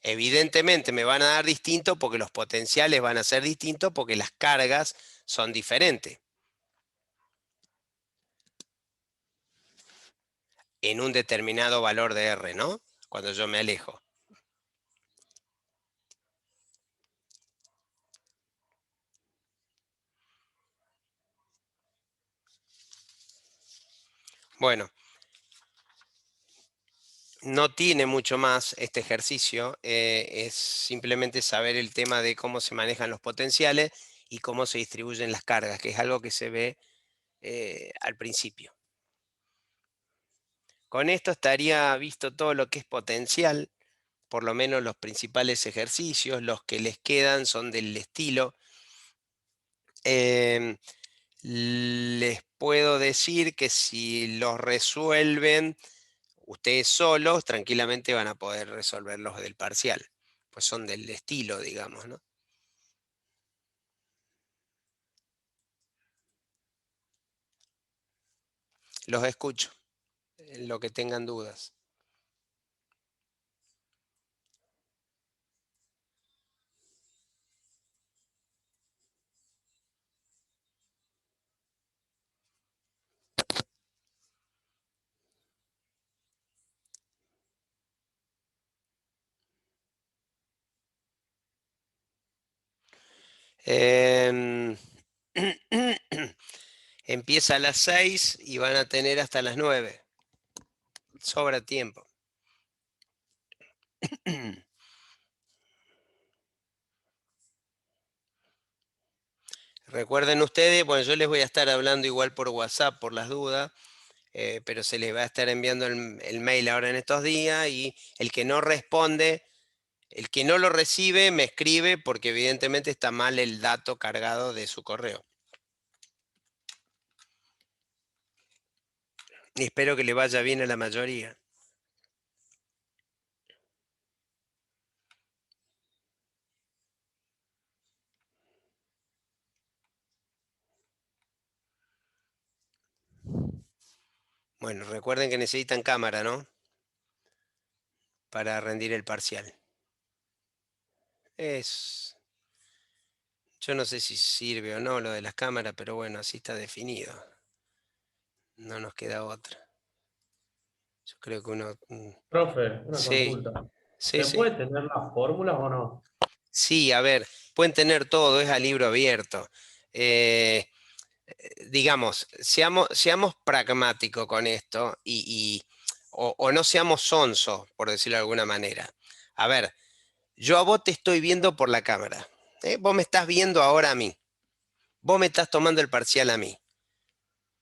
Evidentemente me van a dar distinto porque los potenciales van a ser distintos porque las cargas son diferentes. En un determinado valor de R, ¿no? Cuando yo me alejo. Bueno, no tiene mucho más este ejercicio, es simplemente saber el tema de cómo se manejan los potenciales y cómo se distribuyen las cargas, que es algo que se ve al principio. Con esto estaría visto todo lo que es potencial, por lo menos los principales ejercicios, los que les quedan son del estilo. Les puedo decir que si los resuelven ustedes solos, tranquilamente van a poder resolver los del parcial, pues son del estilo, digamos, ¿no? Los escucho, en lo que tengan dudas. Empieza a las 6 y van a tener hasta las 9. Sobra tiempo. Recuerden ustedes, bueno, yo les voy a estar hablando igual por WhatsApp por las dudas, pero se les va a estar enviando el mail ahora en estos días y el que no responde, el que no lo recibe, me escribe porque evidentemente está mal el dato cargado de su correo. Y espero que le vaya bien a la mayoría. Bueno, recuerden que necesitan cámara, ¿no? Para rendir el parcial. Yo no sé si sirve o no lo de las cámaras, pero bueno, así está definido. No nos queda otra. Yo creo que uno... Profe, una Sí, consulta. sí, ¿Se sí. puede tener las fórmulas o no? Sí, a ver, pueden tener todo, es a libro abierto. Digamos, seamos pragmáticos con esto o no seamos sonsos, por decirlo de alguna manera. A ver, yo a vos te estoy viendo por la cámara. Vos me estás viendo ahora a mí. Vos me estás tomando el parcial a mí.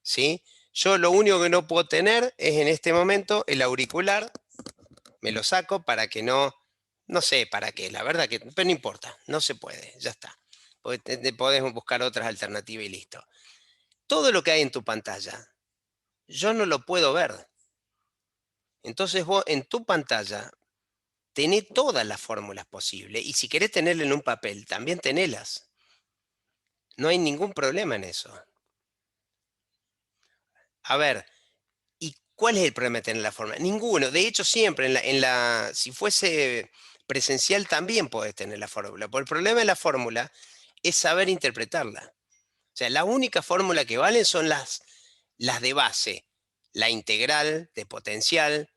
¿Sí? Yo lo único que no puedo tener es en este momento el auricular. Me lo saco para que no sé para qué, la verdad que, pero no importa, no se puede, ya está. Podés buscar otras alternativas y listo. Todo lo que hay en tu pantalla, yo no lo puedo ver. Entonces vos en tu pantalla tenés todas las fórmulas posibles y si querés tenerlas en un papel, también tenelas. No hay ningún problema en eso. A ver, ¿y cuál es el problema de tener la fórmula? Ninguno. De hecho, siempre si fuese presencial también podés tener la fórmula. Porque el problema de la fórmula es saber interpretarla. O sea, la única fórmula que valen son las de base. La integral de potencial,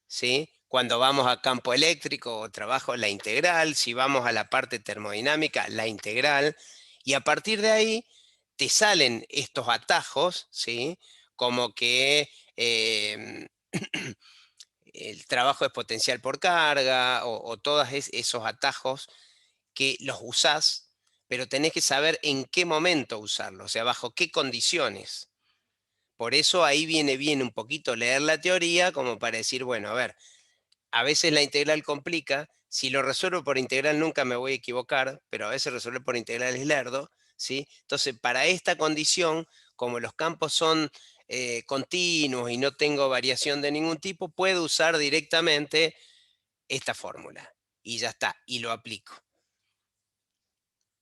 ¿sí? Cuando vamos a campo eléctrico o trabajo la integral, si vamos a la parte termodinámica, la integral. Y a partir de ahí te salen estos atajos, ¿sí? Como que el trabajo es potencial por carga o todos esos atajos que los usás, pero tenés que saber en qué momento usarlos, o sea, bajo qué condiciones. Por eso ahí viene bien un poquito leer la teoría como para decir, bueno, a ver, a veces la integral complica, si lo resuelvo por integral nunca me voy a equivocar, pero a veces resolver por integral es lerdo, ¿sí? Entonces, para esta condición, como los campos son continuos y no tengo variación de ningún tipo, puedo usar directamente esta fórmula y ya está, y lo aplico.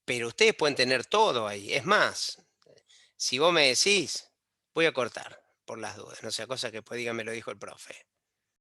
Pero ustedes pueden tener todo ahí. Es más, si vos me decís, voy a cortar por las dudas, no sea cosa que después diga me lo dijo el profe.